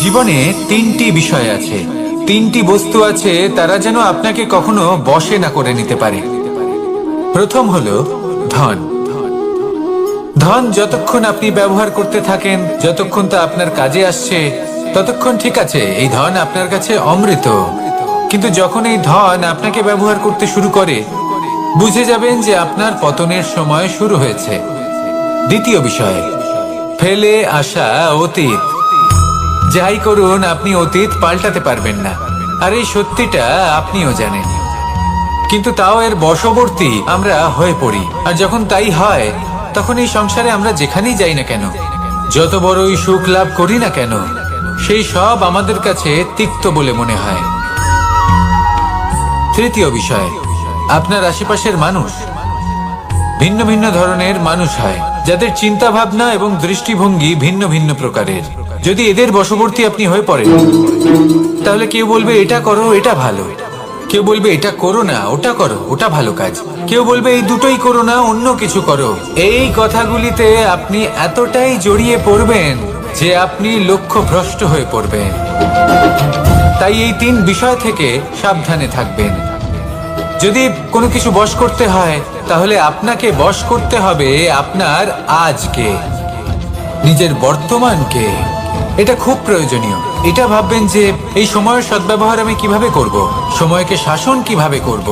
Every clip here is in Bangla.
জীবনে তিনটি বিষয় আছে, তিনটি বস্তু আছে, তারা যেন আপনাকে কখনো বশে না করে নিতে পারে। প্রথম হলো ধন। ধন যতক্ষণ আপনি ব্যবহার করতে থাকেন, যতক্ষণ তা আপনার কাজে আসছে, ততক্ষণ ঠিক আছে, এই ধন আপনার কাছে অমৃত। কিন্তু যখন এই ধন আপনাকে ব্যবহার করতে শুরু করে, বুঝে যাবেন যে আপনার পতনের সময় শুরু হয়েছে। দ্বিতীয় বিষয়, ফেলে আসা অতীত। যাই করুন, আপনি অতীত পাল্টাতে পারবেন না, আর এই সত্যিটা আপনিও জানেন। কিন্তু তাও এর বশবর্তী আমরা হয়ে পড়ি, আর যখন তাই হয়, তখন এই সংসারে আমরা যেখানেই যাই না কেন, যত বড়ই সুখ লাভ করি না কেন, সেই সব আমাদের কাছে তিক্ত বলে মনে হয়। তৃতীয় বিষয়, আপনার আশেপাশের মানুষ ভিন্ন ভিন্ন ধরনের মানুষ হয়, যাদের চিন্তা ভাবনা এবং দৃষ্টিভঙ্গি ভিন্ন ভিন্ন প্রকারের। যদি এদের বশবর্তী আপনি হয়ে পড়েন, তাহলে কেউ বলবে এটা করো, এটা ভালো। কেউ বলবে এটা করো না, ওটা করো, ওটা ভালো কাজ। কেউ বলবে এই দুটোই করো না, অন্য কিছু করো। এই কথাগুলিতে আপনি এতটাই জড়িয়ে পড়বেন যে আপনি লক্ষ্যভ্রষ্ট হয়ে পড়বেন। তাই এই তিন বিষয় থেকে সাবধানে থাকবেন। যদি কোনো কিছু বশ করতে হয়, তাহলে আপনাকে বশ করতে হবে আপনার আজকে, নিজের বর্তমানকে। এটা খুব প্রয়োজনীয়। এটা ভাববেন যে এই সময়ের সদ্ব্যবহার আমি কিভাবে করব, সময়কে শাসন কিভাবে করব,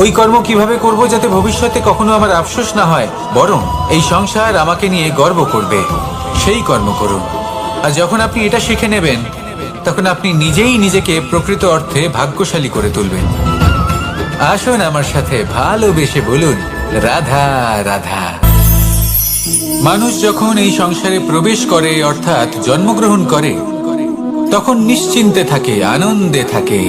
ওই কর্ম কিভাবে করব যাতে ভবিষ্যতে কখনো আমার আফসোস না হয়, বরং এই সংসার আমাকে নিয়ে গর্ব করবে, সেই কর্ম করুন। আর যখন আপনি এটা শিখে নেবেন, তখন আপনি নিজেই নিজেকে প্রকৃত অর্থে ভাগ্যশালী করে তুলবেন। আসুন আমার সাথে ভালোবেসে বলুন, রাধা রাধা। মানুষ যখন এই সংসারে প্রবেশ করে, অর্থাৎ জন্মগ্রহণ করে, তখন নিশ্চিন্তে থাকে, আনন্দে থাকে।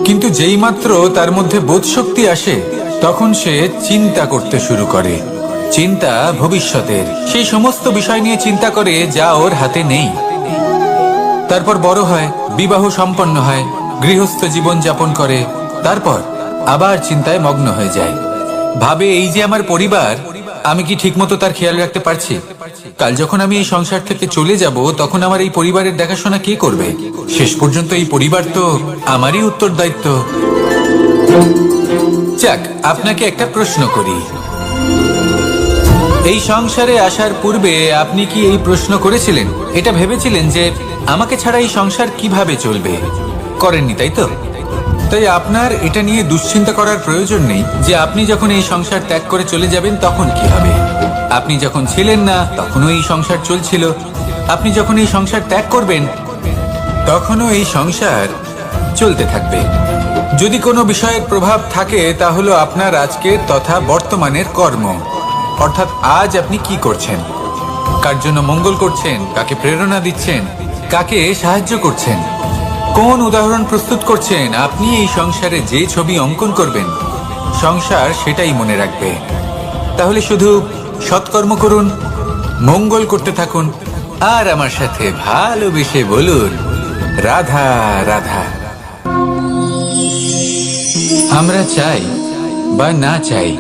কিন্তু যেই মাত্র তার মধ্যে বোধশক্তি আসে, তখন সে চিন্তা করতে শুরু করে। চিন্তা ভবিষ্যতের, সেই সমস্ত বিষয় নিয়ে চিন্তা করে যা ওর হাতে নেই। তারপর বড় হয়, বিবাহ সম্পন্ন হয়, গৃহস্থ জীবন যাপন করে, তারপর আবার চিন্তায় মগ্ন হয়ে যায়। ভাবে এই যে আমার পরিবার, আমি কি ঠিকমতো তার খেয়াল রাখতে পারছি? কাল যখন আমি এই সংসার থেকে চলে যাব, তখন আমার এই পরিবারের দেখাশোনা কে করবে? শেষ পর্যন্ত এই পরিবার তো আমারই উত্তরদায়িত্ব। যাক, আপনাকে একটা প্রশ্ন করি। এই সংসারে আসার পূর্বে আপনি কি এই প্রশ্ন করেছিলেন, এটা ভেবেছিলেন যে আমাকে ছাড়া এই সংসার কিভাবে চলবে? করেননি, তাই তো? তাই আপনার এটা নিয়ে দুশ্চিন্তা করার প্রয়োজন নেই যে আপনি যখন এই সংসার ত্যাগ করে চলে যাবেন তখন কি হবে। আপনি যখন ছিলেন না, তখনও এই সংসার চলছিল। আপনি যখন এই সংসার ত্যাগ করবেন, তখনও এই সংসার চলতে থাকবে। যদি কোনো বিষয়ের প্রভাব থাকে, তা হলো আপনার আজকের তথা বর্তমানের কর্ম। অর্থাৎ আজ আপনি কি করছেন, কার জন্য মঙ্গল করছেন, কাকে প্রেরণা দিচ্ছেন, কাকে সাহায্য করছেন, কোন উদাহরণ প্রস্তুত করছেন। আপনি এই সংসারে যে ছবি অঙ্কন করবেন, সংসার সেটাই মনে রাখবে। তাহলে শুধু সৎকর্ম করুন, মঙ্গল করতে থাকুন, আর আমার সাথে ভালোবেসে বলুন, রাধা রাধা। আমরা চাই বা না চাই,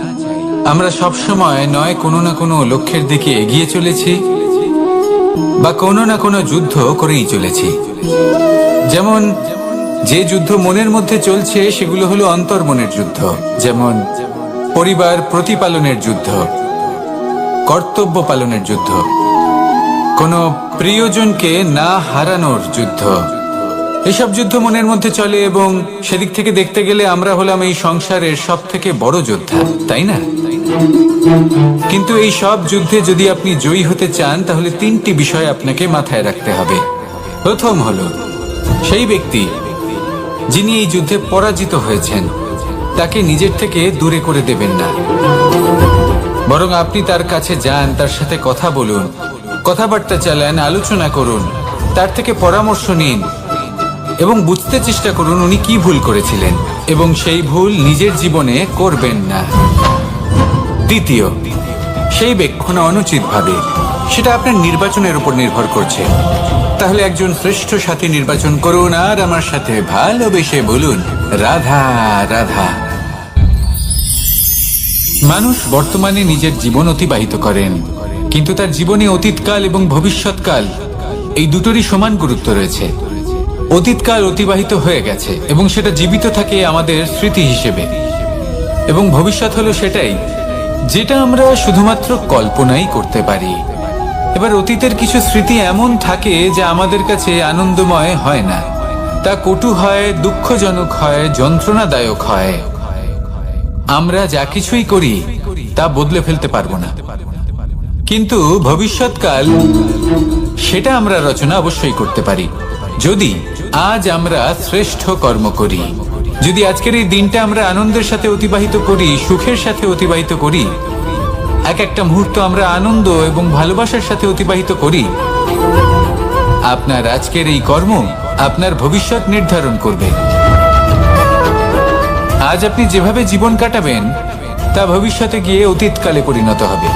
আমরা সবসময় নয় কোনো না কোনো লক্ষ্যের দিকে এগিয়ে চলেছি, বা কোনো না কোনো যুদ্ধ করেই চলেছি। যেমন যে যুদ্ধ মনের মধ্যে চলছে, সেগুলো হলো অন্তর্মনের যুদ্ধ। যেমন পরিবার প্রতিপালনের যুদ্ধ, কর্তব্য পালনের যুদ্ধ, কোনো প্রিয়জনকে না হারানোর যুদ্ধ। এসব যুদ্ধ মনের মধ্যে চলে, এবং সেদিক থেকে দেখতে গেলে আমরা হলাম এই সংসারের সব থেকে বড় যোদ্ধা, তাই না? কিন্তু এই সব যুদ্ধে যদি আপনি জয়ী হতে চান, তাহলে তিনটি বিষয় আপনাকে মাথায় রাখতে হবে। প্রথম হলো, সেই ব্যক্তি যিনি এই যুদ্ধে পরাজিত হয়েছেন, তাকে নিজের থেকে দূরে করে দেবেন না, বরং আপনি তার কাছে যান, তার সাথে কথা বলুন, কথাবার্তা চালান, আলোচনা করুন, তার থেকে পরামর্শ নিন এবং বুঝতে চেষ্টা করুন উনি কি ভুল করেছিলেন, এবং সেই ভুল নিজের জীবনে করবেন না। দ্বিতীয়, সেই ব্যক্তি অনুচিত ভাবে, সেটা আপনার নির্বাচনের উপর নির্ভর করছে। তাহলে একজন শ্রেষ্ঠ সাথী নির্বাচন করুন, আর আমার সাথে ভালোবেসে বলুন, রাধা রাধা। মানুষ বর্তমানে নিজের জীবন অতিবাহিত করেন, কিন্তু তার জীবনে অতীতকাল এবং ভবিষ্যৎকাল এই দুটোরই সমান গুরুত্ব রয়েছে। অতীতকাল অতিবাহিত হয়ে গেছে এবং সেটা জীবিত থাকে আমাদের স্মৃতি হিসেবে, এবং ভবিষ্যৎ হলো সেটাই যেটা আমরা শুধুমাত্র কল্পনাই করতে পারি। এবার অতীতের কিছু স্মৃতি এমন থাকে যা আমাদের কাছে আনন্দময় হয় না, তা কটু হয়, দুঃখজনক হয়, যন্ত্রণাদায়ক হয়। আমরা যা কিছুই করি তা বদলে ফেলতে পারবো না, কিন্তু ভবিষ্যৎকাল সেটা আমরা রচনা অবশ্যই করতে পারি, যদি আজ আমরা শ্রেষ্ঠ কর্ম করি। যদি আজকের এই দিনটা আমরা আনন্দের সাথে অতিবাহিত করি, সুখের সাথে অতিবাহিত করি, এক একটা মুহূর্ত আমরা আনন্দ এবং ভালোবাসার সাথে অতিবাহিত করি, আপনার আজকের এই কর্ম আপনার ভবিষ্যৎ নির্ধারণ করবে। আজ আপনি যেভাবে জীবন কাটাবেন তা ভবিষ্যতে গিয়ে অতীতকালে পরিণত হবে,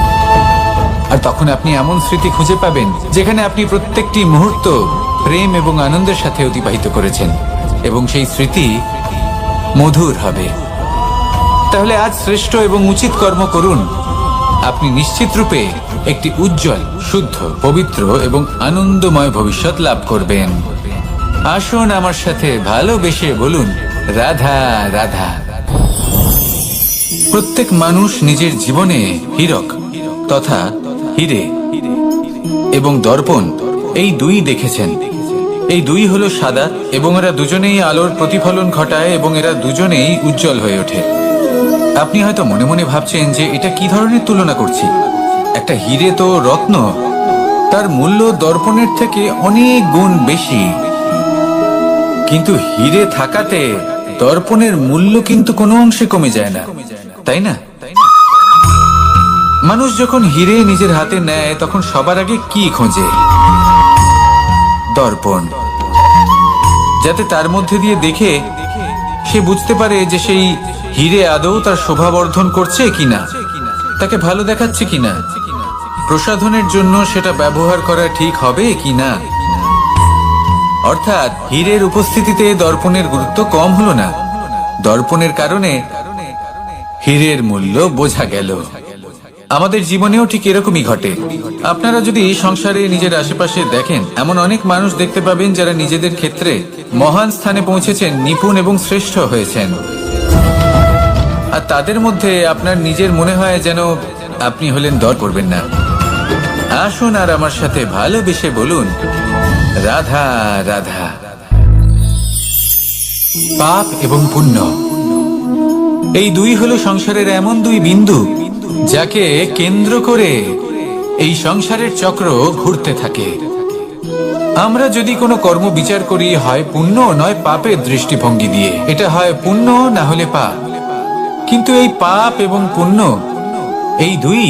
আর তখন আপনি এমন স্মৃতি খুঁজে পাবেন যেখানে আপনি প্রত্যেকটি মুহূর্ত প্রেম এবং আনন্দের সাথে অতিবাহিত করেছেন, এবং সেই স্মৃতি মধুর হবে। তাহলে আজ শ্রেষ্ঠ এবং উচিত কর্ম করুন, আপনি নিশ্চিত রূপে একটি উজ্জ্বল, শুদ্ধ, পবিত্র এবং আনন্দময় ভবিষ্যৎ লাভ করবেন। আসুন আমার সাথে ভালোবেসে বলুন, রাধা রাধা। প্রত্যেক মানুষ নিজের জীবনে হীরক তথা হিরে এবং দর্পণ এই দুই দেখেছেন। এই দুই হলো সাদা এবং এরা দুজনেই আলোর প্রতিফলন ঘটায় এবং এরা দুজনেই উজ্জ্বল হয়ে ওঠে। আপনি হয়তো মনে মনে ভাবছেন যে এটা কি ধরনের তুলনা করছি। একটা হিরে তো রত্ন, তার মূল্য দর্পণের থেকে অনেক গুণ বেশি, কিন্তু হিরে থাকাতে দর্পণের মূল্য কিন্তু কোনো অংশে কমে যায় না, তাই না? মানুষ যখন হিরে নিজের হাতে নেয় তখন সবার আগে কি খোঁজে? দর্পণ, যাতে তার মধ্যে দিয়ে দেখে সে বুঝতে পারে যে সেই হিরে আদৌ তার শোভাবর্ধন করছে কিনা, তাকে ভালো দেখাচ্ছে কিনা, প্রসাধনের জন্য সেটা ব্যবহার করা ঠিক হবে কিনা। অর্থাৎ হীরের উপস্থিতিতে দর্পণের গুরুত্ব কম হলো না, দর্পণের কারণে হীরের মূল্য বোঝা গেল। আমাদের জীবনেও ঠিক এরকমই ঘটে। আপনারা যদি সংসারে নিজের আশেপাশে দেখেন, এমন অনেক মানুষ দেখতে পাবেন যারা নিজেদের ক্ষেত্রে মহান স্থানে পৌঁছেছেন, নিপুণ এবং শ্রেষ্ঠ হয়েছেন, আর তাদের মধ্যে আপনার নিজের মনে হয় যেন আপনি হলেন দর করবেন না। আসুন আর আমার সাথে ভালোবেসে বলুন, রাধা রাধা। পাপ এবং পুণ্য এই দুই হলো সংসারের এমন দুই বিন্দু যাকে কেন্দ্র করে এই সংসারের চক্র ঘুরতে থাকে। আমরা যদি কোনো কর্ম বিচার করি, হয় পুণ্য নয় পাপের দৃষ্টিভঙ্গি দিয়ে, এটা হয় পুণ্য না হলে পাপ। কিন্তু এই পাপ এবং পুণ্য এই দুই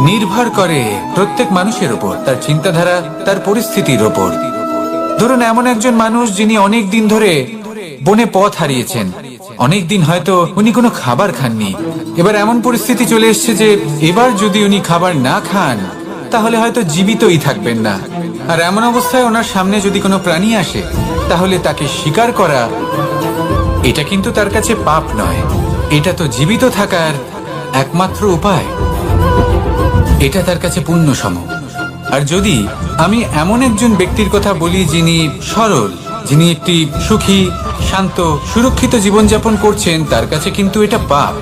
নির্ভর করে প্রত্যেক মানুষের উপর, তার চিন্তাধারা, তার পরিস্থিতির উপর। ধরুন এমন একজন মানুষ যিনি অনেক দিন ধরে বনে পথ হারিয়েছেন, অনেক দিন হয়তো উনি কোনো খাবার খাননি। এবার এমন পরিস্থিতি চলে এসছে যে এবার যদি উনি খাবার না খান তাহলে হয়তো জীবিতই থাকবেন না। আর এমন অবস্থায় ওনার সামনে যদি কোনো প্রাণী আসে তাহলে তাকে শিকার করা, এটা কিন্তু তার কাছে পাপ নয়, এটা তো জীবিত থাকার একমাত্র উপায়, এটা তার কাছে পুণ্য সম। আর যদি আমি এমন একজন ব্যক্তির কথা বলি যিনি সরল, যিনি একটি সুখী, শান্ত, সুরক্ষিত জীবনযাপন করছেন, তার কাছে কিন্তু এটা পাপ।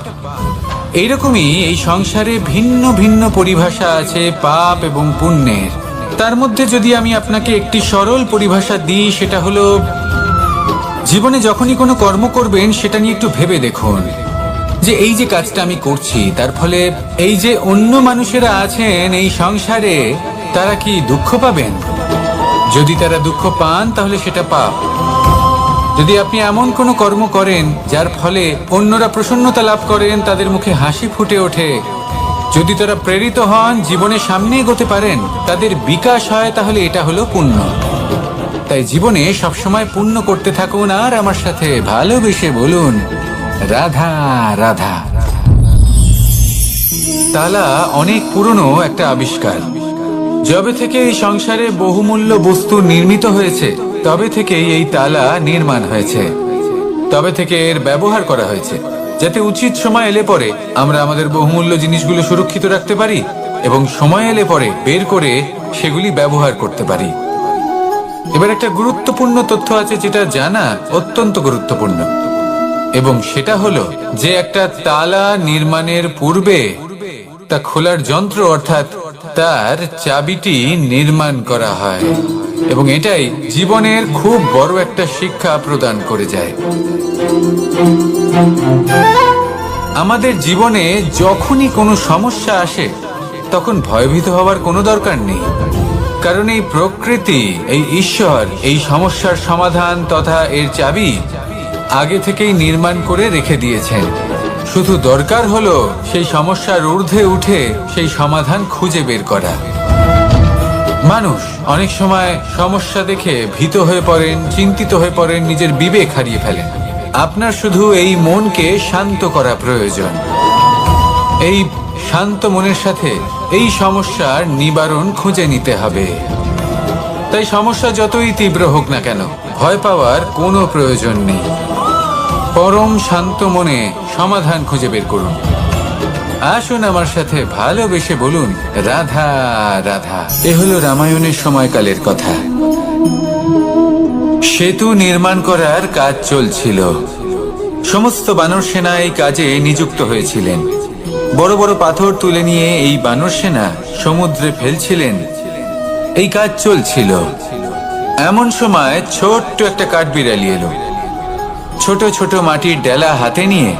এইরকমই এই সংসারে ভিন্ন ভিন্ন পরিভাষা আছে পাপ এবং পুণ্যের। তার মধ্যে যদি আমি আপনাকে একটি সরল পরিভাষা দিই, সেটা হলো জীবনে যখনই কোনো কর্ম করবেন সেটা নিয়ে একটু ভেবে দেখুন যে এই যে কাজটা আমি করছি তার ফলে এই যে অন্য মানুষেরা আছেন এই সংসারে, তারা কি দুঃখ পাবেন? যদি তারা দুঃখ পান তাহলে সেটা পাপ। যদি আপনি এমন কোনো কর্ম করেন যার ফলে অন্যরা প্রসন্নতা লাভ করেন, তাদের মুখে হাসি ফুটে ওঠে, যদি তারা প্রেরিত হন, জীবনে সামনে এগোতে পারেন, তাদের বিকাশ হয়, তাহলে এটা হলো পুণ্য। তাই জীবনে সবসময় পুণ্য করতে থাকুন আর আমার সাথে ভালোবেসে বলুন, রাধা রাধা। তালা অনেক পুরনো একটা আবিষ্কার। যবে থেকে এই সংসারে বহুমূল্য বস্তু নির্মিত হয়েছে তবে থেকেই এই তালা নির্মাণ হয়েছে, তবে থেকে এর ব্যবহার করা হয়েছে, যাতে উচিত সময় এলে পরে আমরা আমাদের বহুমূল্য জিনিসগুলো সুরক্ষিত রাখতে পারি এবং সময় এলে পরে বের করে সেগুলি ব্যবহার করতে পারি। এবার একটা গুরুত্বপূর্ণ তথ্য আছে যেটা জানা অত্যন্ত গুরুত্বপূর্ণ, এবং সেটা হলো যে একটা তালা নির্মাণের পূর্বে তা খোলার যন্ত্র অর্থাৎ তার চাবিটি নির্মাণ করা হয়, এবং এটাই জীবনের খুব বড় একটা শিক্ষা প্রদান করে যায়। আমাদের জীবনে যখনই কোনো সমস্যা আসে তখন ভয়ভীত হওয়ার কোনো দরকার নেই, কারণ এই প্রকৃতি, এই ঈশ্বর এই সমস্যার সমাধান তথা এর চাবি আগে থেকেই নির্মাণ করে রেখে দিয়েছেন। শুধু দরকার হলো সেই সমস্যার ঊর্ধ্বে উঠে সেই সমাধান খুঁজে বের করা। মানুষ অনেক সময় সমস্যা দেখে ভীত হয়ে পড়েন, চিন্তিত হয়ে পড়েন, নিজের বিবেক হারিয়ে ফেলেন। আপনার শুধু এই মনকে শান্ত করা প্রয়োজন। এই শান্ত মনের সাথে এই সমস্যার নিবারণ খুঁজে নিতে হবে। তাই সমস্যা যতই তীব্র হোক না কেন, ভয় পাওয়ার কোনো প্রয়োজন নেই। পরম শান্ত মনে সমাধান খুঁজে বের করুন। আসুন আমার সাথে ভালোবেসে বলুন, রাধা রাধা। এ হলো রামায়ণের সময়কালের কথা। সেতু নির্মাণ করার কাজ চলছিল। সমস্ত বানর সেনা এই কাজে নিযুক্ত হয়েছিলেন। বড় বড় পাথর তুলে নিয়ে এই বানর সেনা সমুদ্রে ফেলছিলেন। এই কাজ চলছিল। এমন সময় ছোট্ট একটা কাঠবিড়ালি এলো। ছোট ছোট মাটির ডেলা হাতে নিয়ে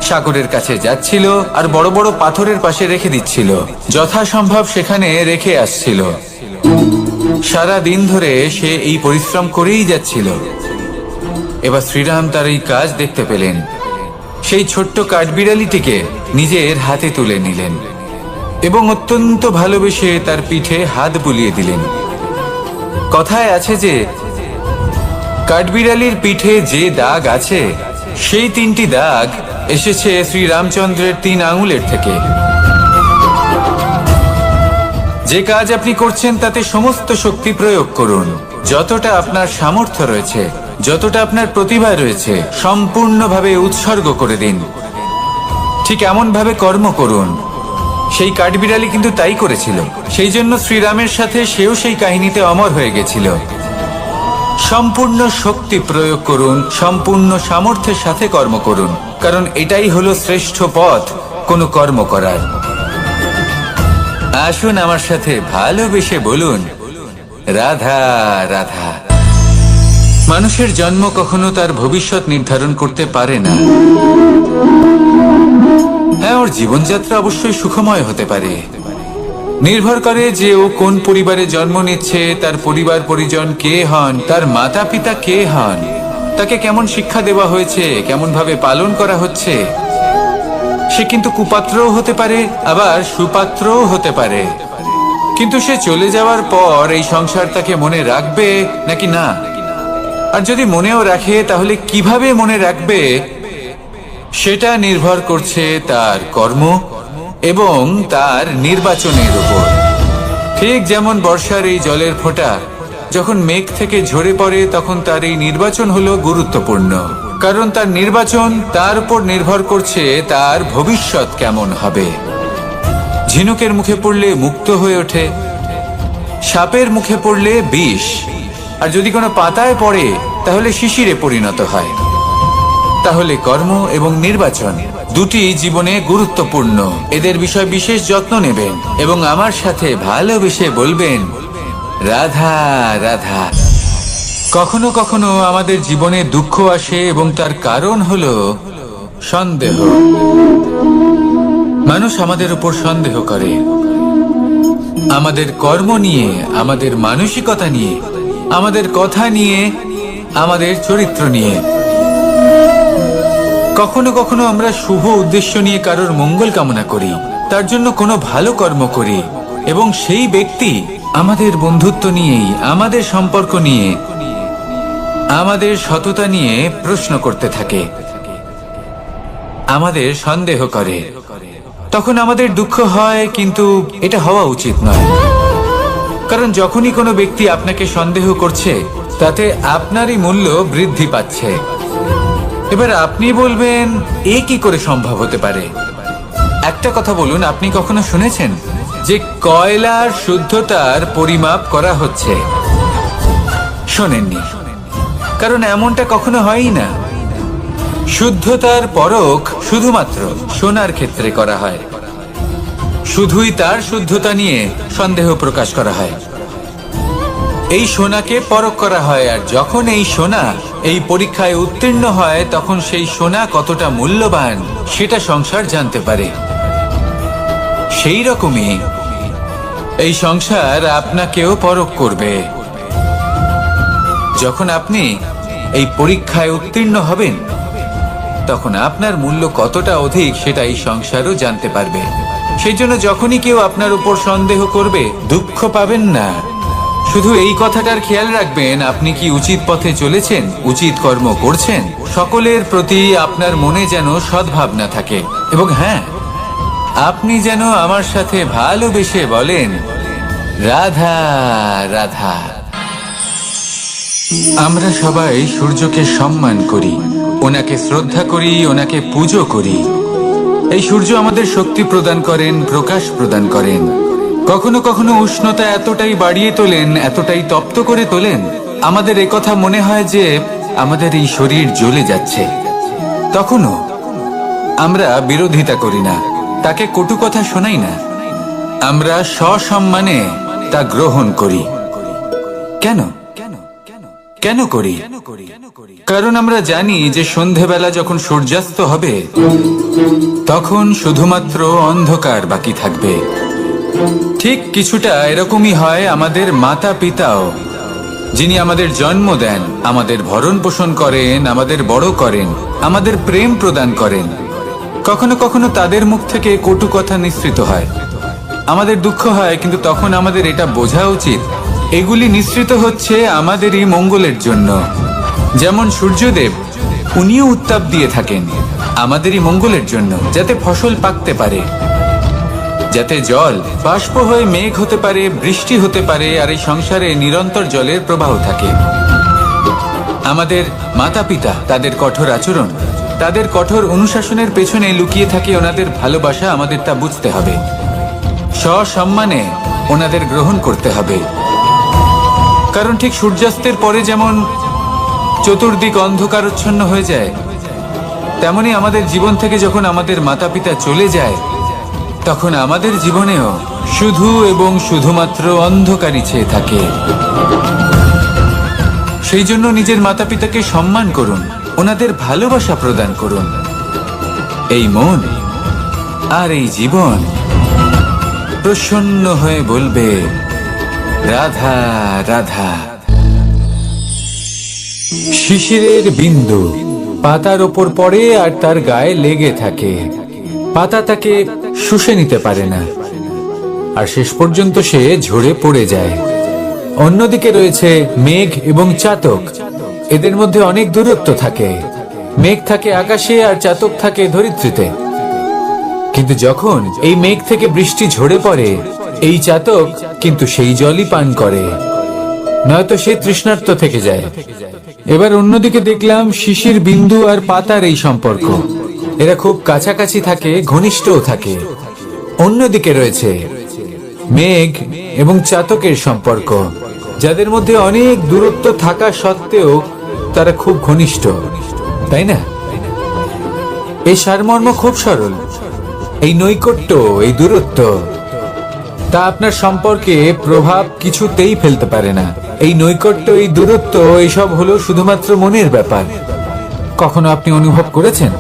সাগরের কাছে যাচ্ছিল আর বড় বড় পাথরের পাশে রেখে দিচ্ছিল, যথাসম্ভব সেখানে রেখে আসছিল। সারা দিন ধরে সে এই পরিশ্রম করেই যাচ্ছিল। এবার শ্রীরাম তার এই কাজ দেখতে পেলেন। সেই ছোট্ট কাঠবিড়ালিটিকে নিজের হাতে তুলে নিলেন এবং অত্যন্ত ভালোবেসে তার পিঠে হাত বুলিয়ে দিলেন। কথায় আছে যে কাঠবিড়ালির পিঠে যে দাগ আছে সেই 3টি দাগ এসেছে শ্রীরামচন্দ্রের 3 আঙুলের থেকে। যে কাজ আপনি করছেন তাতে সমস্ত শক্তি প্রয়োগ করুন। যতটা আপনার সামর্থ্য রয়েছে, যতটা আপনার প্রতিভা রয়েছে, সম্পূর্ণভাবে উৎসর্গ করে দিন। ঠিক এমন ভাবে কর্ম করুন। সেই কাঠবিড়ালি কিন্তু তাই করেছিল। সেই জন্য শ্রীরামের সাথে সেও সেই কাহিনীতে অমর হয়ে গেছিল। সম্পূর্ণ শক্তি প্রয়োগ করুন, সম্পূর্ণ সামর্থ্যের সাথে কর্ম করুন, কারণ এটাই হলো শ্রেষ্ঠ পথ কোনো কর্ম করার। আসুন আমার সাথে ভালোবেসে বলুন, রাধা রাধা। মানুষের জন্ম কখনো তার ভবিষ্যৎ নির্ধারণ করতে পারে না। হ্যাঁ, ওর জীবনযাত্রা অবশ্যই সুখময় হতে পারে। নির্ভর করে যে ও কোন পরিবারে জন্ম নিচ্ছে, তার পরিবার পরিজন কে হন, তার মাতা পিতা কে হন, তাকে কেমন শিক্ষা দেওয়া হয়েছে, কেমন ভাবে পালন করা হচ্ছে। সে কিন্তু কুপাত্রও হতে পারে, আবার সুপাত্রও হতে পারে। কিন্তু সে চলে যাওয়ার পর এই সংসার তাকে মনে রাখবে নাকি না, আর যদি মনেও রাখে তাহলে কিভাবে মনে রাখবে, সেটা নির্ভর করছে তার কর্ম এবং তার নির্বাচনের উপর। ঠিক যেমন বর্ষার এই জলের ফোঁটা যখন মেঘ থেকে ঝরে পড়ে, তখন তার এই নির্বাচন হলো গুরুত্বপূর্ণ, কারণ তার নির্বাচন তার উপর নির্ভর করছে তার ভবিষ্যৎ কেমন হবে। ঝিনুকের মুখে পড়লে মুক্ত হয়ে ওঠে, সাপের মুখে পড়লে বিষ, আর যদি কোনো পাতায় পড়ে তাহলে শিশিরে পরিণত হয়। তাহলে কর্ম এবং নির্বাচন দুটি জীবনে গুরুত্বপূর্ণ। এদের বিষয় বিশেষ যত্ন নেবেন এবং আমার সাথে ভালোবেসে বলবেন, রাধা রাধা। কখনো কখনো আমাদের জীবনে দুঃখ আসে এবং তার কারণ হলো সন্দেহ। মানুষ আমাদের উপর সন্দেহ করে, আমাদের কর্ম নিয়ে, আমাদের মানসিকতা নিয়ে, আমাদের কথা নিয়ে, আমাদের চরিত্র নিয়ে। কখনো কখনো আমরা শুভ উদ্দেশ্য নিয়ে কারোর মঙ্গল কামনা করি, তার জন্য কোনো ভালো কর্ম করি, এবং সেই ব্যক্তি আমাদের বন্ধুত্ব নিয়েই, আমাদের সম্পর্ক নিয়ে, আমাদের সততা নিয়ে প্রশ্ন করতে থাকে, আমাদের সন্দেহ করে। তখন আমাদের দুঃখ হয়, কিন্তু এটা হওয়া উচিত নয়। কারণ যখনই কোনো ব্যক্তি আপনাকে সন্দেহ করছে, তাতে আপনারই মূল্য বৃদ্ধি পাচ্ছে। এবার আপনি বলবেন, এ কি করে সম্ভব হতে পারে? একটা কথা বলুন, আপনি কখনো শুনেছেন যে কয়লার শুদ্ধতার পরিমাপ করা হচ্ছে? শোনেননি, কারণ এমনটা কখনো হয়ই না। শুদ্ধতার পরখ শুধুমাত্র সোনার ক্ষেত্রে করা হয়, শুধুই তার শুদ্ধতা নিয়ে সন্দেহ প্রকাশ করা হয়। এই সোনাকে পরখ করা হয়, আর যখন এই সোনা এই পরীক্ষায় উত্তীর্ণ হয় তখন সেই সোনা কতটা মূল্যবান সেটা সংসার জানতে পারে। সেই রকমই এই সংসার আপনাকেও পরখ করবে। যখন আপনি এই পরীক্ষায় উত্তীর্ণ হবেন তখন আপনার মূল্য কতটা অধিক সেটা এই সংসারও জানতে পারবে। সেই জন্য যখনই কেউ আপনার উপর সন্দেহ করবে, দুঃখ পাবেন না। শুধু এই কথাটার খেয়াল রাখবেন, আপনি কি উচিত পথে চলেছেন, উচিত কর্ম করছেন। সকলের প্রতি আপনার মনে যেন সদ্ভাবনা থাকে, এবং হ্যাঁ, আপনি যেন আমার সাথে ভালোবেসে বলেন, রাধা রাধা। আমরা সবাই সূর্যকে সম্মান করি, ওনাকে শ্রদ্ধা করি, ওনাকে পুজো করি। এই সূর্য আমাদের শক্তি প্রদান করেন, প্রকাশ প্রদান করেন। কখনো কখনো উষ্ণতা এতটাই বাড়িয়ে তোলেন, এতটাই তপ্ত করে তোলেন, আমাদের একথা মনে হয় যে আমাদের এই শরীর জ্বলে যাচ্ছে। তখনও আমরা বিরোধিতা করি না, তাকে কটু কথা শোনাই না, আমরা সসম্মানে তা গ্রহণ করি। কেন কেন করি? কারণ আমরা জানি যে সন্ধেবেলা যখন সূর্যাস্ত হবে তখন শুধুমাত্র অন্ধকার বাকি থাকবে। ঠিক কিছুটা এরকমই হয় আমাদের মাতা পিতাও, যিনি আমাদের জন্ম দেন, আমাদের ভরণ পোষণ করেন, আমাদের বড় করেন, আমাদের প্রেম প্রদান করেন। কখনো কখনো তাদের মুখ থেকে কটু কথা নিঃসৃত হয়, আমাদের দুঃখ হয়, কিন্তু তখন আমাদের এটা বোঝা উচিত এগুলি নিঃসৃত হচ্ছে আমাদেরই মঙ্গলের জন্য। যেমন সূর্যদেব, উনিও উত্তাপ দিয়ে থাকেন আমাদেরই মঙ্গলের জন্য, যাতে ফসল পাকতে পারে, যাতে জল বাষ্প হয়ে মেঘ হতে পারে, বৃষ্টি হতে পারে, আর এই সংসারে নিরন্তর জলের প্রবাহ থাকে। আমাদের মাতা পিতা, তাদের কঠোর আচরণ, তাদের কঠোর অনুশাসনের পেছনে লুকিয়ে থাকে ওনাদের ভালোবাসা। আমাদের তা বুঝতে হবে, সসম্মানে ওনাদের গ্রহণ করতে হবে। কারণ ঠিক সূর্যাস্তের পরে যেমন চতুর্দিক অন্ধকারচ্ছন্ন হয়ে যায়, তেমনি আমাদের জীবন থেকে যখন আমাদের মাতা পিতা চলে যায় তখন আমাদের জীবনেও শুধু এবং শুধুমাত্র অন্ধকারই ছেয়ে থাকে। সেই জন্য নিজের মাতা পিতাকে সম্মান করুন, ওনাদের ভালোবাসা প্রদান করুন। এই মন আর এই জীবন প্রসন্ন হয়ে বলবে, রাধা রাধা। শিশিরের বিন্দু পাতার ওপর পড়ে আর তার গায়ে লেগে থাকে। পাতা তাকে শুষে নিতে পারে না, আর শেষ পর্যন্ত সে ঝরে পড়ে যায়। অন্যদিকে রয়েছে মেঘ এবং চাতক। এদের মধ্যে অনেক দূরত্ব থাকে। মেঘ থাকে আকাশে আর চাতক থাকে ধরিত্রীতে। কিন্তু যখন এই মেঘ থেকে বৃষ্টি ঝরে পড়ে, এই চাতক কিন্তু সেই জলই পান করে, নয়তো সে তৃষ্ণার্ত থেকে যায়। এবার অন্যদিকে দেখলাম শিশির বিন্দু আর পাতার এই সম্পর্ক। এরা খুব কাছাকাছি থাকে, ঘনিষ্ঠও থাকে। অন্যদিকে রয়েছে মেঘ এবং চাতকের সম্পর্ক, যাদের মধ্যে অনেক দূরত্ব থাকা সত্ত্বেও তারা খুব ঘনিষ্ঠ, তাই না? এই সারমর্ম খুব সরল। এই নৈকট্য, এই দূরত্ব, তা আপনার সম্পর্কে প্রভাব কিছুতেই ফেলতে পারে না। এই নৈকট্য, এই দূরত্ব, এইসব হলো শুধুমাত্র মনের ব্যাপার। কখনো আপনি অনুভব করেছেন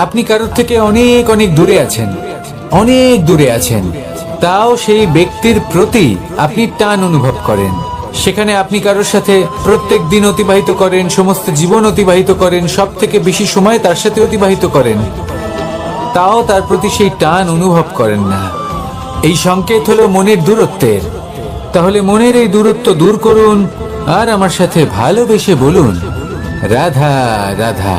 আপনি কারোর থেকে অনেক অনেক দূরে আছেন, অনেক দূরে আছেন, তাও সেই ব্যক্তির প্রতি আপনি টান অনুভব করেন। সেখানে আপনি কারোর সাথে প্রত্যেক দিন অতিবাহিত করেন, সমস্ত জীবন অতিবাহিত করেন, সব থেকে বেশি সময় তার সাথে অতিবাহিত করেন, তাও তার প্রতি সেই টান অনুভব করেন না। এই সংকেত হলো মনের দূরত্বের। তাহলে মনের এই দূরত্ব দূর করুন আর আমার সাথে ভালোবেসে বলুন, রাধা রাধা।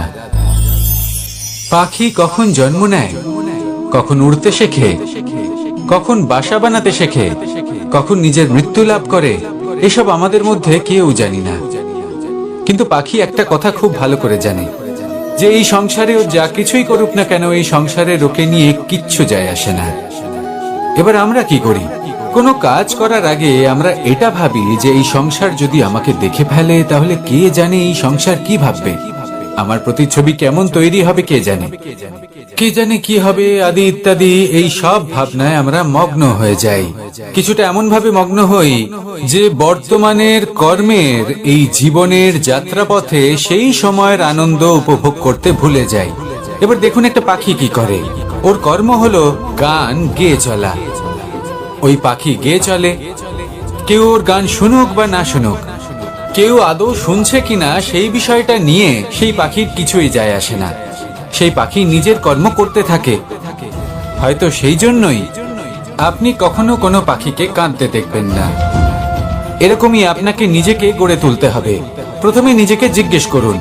পাখি কখন জন্ম নেয়, কখন উড়তে শেখে, কখন বাসা বানাতে শেখে, কখন নিজের মৃত্যু লাভ করে, এসব আমাদের মধ্যে কেউ জানি না। কিন্তু পাখি একটা কথা খুব ভালো করে জানে, যে এই সংসারে ও যা কিছুই করুক না কেন, এই সংসারে ওকে নিয়ে কিচ্ছু যায় আসে না। এবার আমরা কি করি? কোনো কাজ করার আগে আমরা এটা ভাবি যে এই সংসার যদি আমাকে দেখে ফেলে তাহলে কে জানে এই সংসার কি ভাববে, আমার প্রতিচ্ছবি কেমন তৈরি হবে কে জানে, কে জানে কি হবে আদি ইত্যাদি। এই সব ভাবনায় আমরা মগ্ন হয়ে যাই, কিছুটা এমন ভাবে মগ্ন হই যে বর্তমানের কর্মের এই জীবনের যাত্রাপথে সেই সময়ের আনন্দ উপভোগ করতে ভুলে যাই। এবার দেখুন একটা পাখি কি করে, ওর কর্ম হলো গান গেয়ে চলা। ওই পাখি গেয়ে চলে, কেউ ওর গান শুনুক বা না শুনুক, কেউ আদৌ শুনছে কিনা সেই বিষয়টা নিয়ে সেই পাখির কিছুই যায় আসে না। সেই পাখি নিজের কর্ম করতে থাকে। হয়তো সেই জন্যই আপনি কখনো কোনো পাখিকে কাঁদতে দেখবেন না। এরকমই আপনাকে নিজেকে গড়ে তুলতে হবে। প্রথমে নিজেকে জিজ্ঞেস করুন,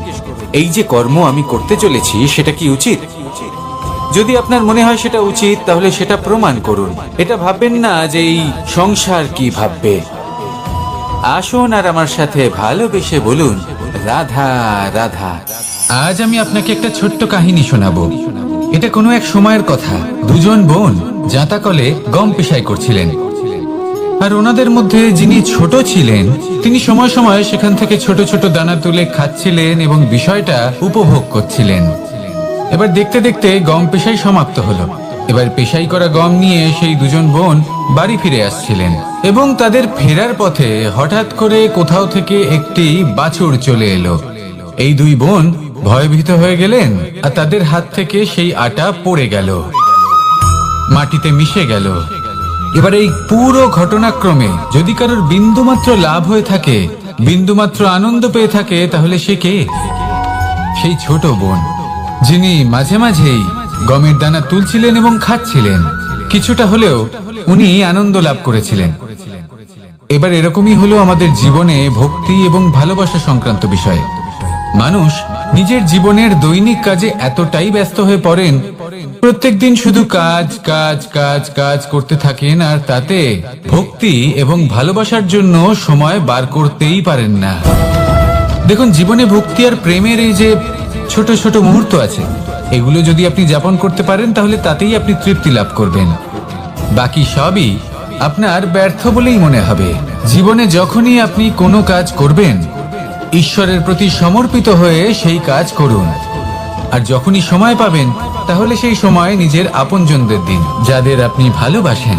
এই যে কর্ম আমি করতে চলেছি সেটা কি উচিত? যদি আপনার মনে হয় সেটা উচিত তাহলে সেটা প্রমাণ করুন। এটা ভাববেন না যে এই সংসার কি ভাববে। আসুন আর আমার সাথে ভালোবেসে বলুন, রাধা রাধা। আজ আমি আপনাকে একটা ছোট্ট কাহিনী শোনাবো। এটা কোনো এক সময়ের কথা। দুজন বোন জাঁতাকলে গম পেশাই করছিলেন, আর ওনাদের মধ্যে যিনি ছোট ছিলেন তিনি সময় সময় সেখান থেকে ছোট ছোট দানা তুলে খাচ্ছিলেন এবং বিষয়টা উপভোগ করছিলেন। এবার দেখতে দেখতে গম পেশাই সমাপ্ত হলো। এবার পেশাই করা গম নিয়ে সেই দুজন বোন বাড়ি ফিরে আসছিলেন এবং তাদের ফেরার পথে হঠাৎ করে কোথাও থেকে একটি বাছুর চলে এলো। এই দুই বোন ভয়ভীত হয়ে গেলেন আর তাদের হাত থেকে সেই আটা পড়ে গেল, মাটিতে মিশে গেল। এবার এই পুরো ঘটনাক্রমে যদি কারোর বিন্দুমাত্র লাভ হয়ে থাকে, বিন্দুমাত্র আনন্দ পেয়ে থাকে, তাহলে সে কে? সেই ছোট বোন, যিনি মাঝে মাঝেই গমের দানা তুলছিলেন এবং খাচ্ছিলেন। কিছুটা হলেও উনি আনন্দ লাভ করেছিলেন। এবার এরকমই হলো আমাদের জীবনে ভক্তি এবং ভালোবাসা সংক্রান্ত বিষয়ে। মানুষ নিজের জীবনের দৈনিক কাজে এতটাই ব্যস্ত হয়ে পড়েন, প্রত্যেকদিন শুধু কাজ কাজ কাজ কাজ করতে থাকেন, আর তাতে ভক্তি এবং ভালোবাসার জন্য সময় বার করতেই পারেন না। দেখুন, জীবনে ভক্তি আর প্রেমের এই যে ছোট ছোট মুহূর্ত আছে, এগুলো যদি আপনি যাপন করতে পারেন তাহলে তাতেই আপনি তৃপ্তি লাভ করবেন। বাকি সবই আপনার ব্যর্থ বলেই মনে হবে। জীবনে যখনই আপনি কোনো কাজ করবেন, ঈশ্বরের প্রতি সমর্পিত হয়ে সেই কাজ করুন। আর যখনই সময় পাবেন তাহলে সেই সময় নিজের আপনজনদের দিন, যাদের আপনি ভালোবাসেন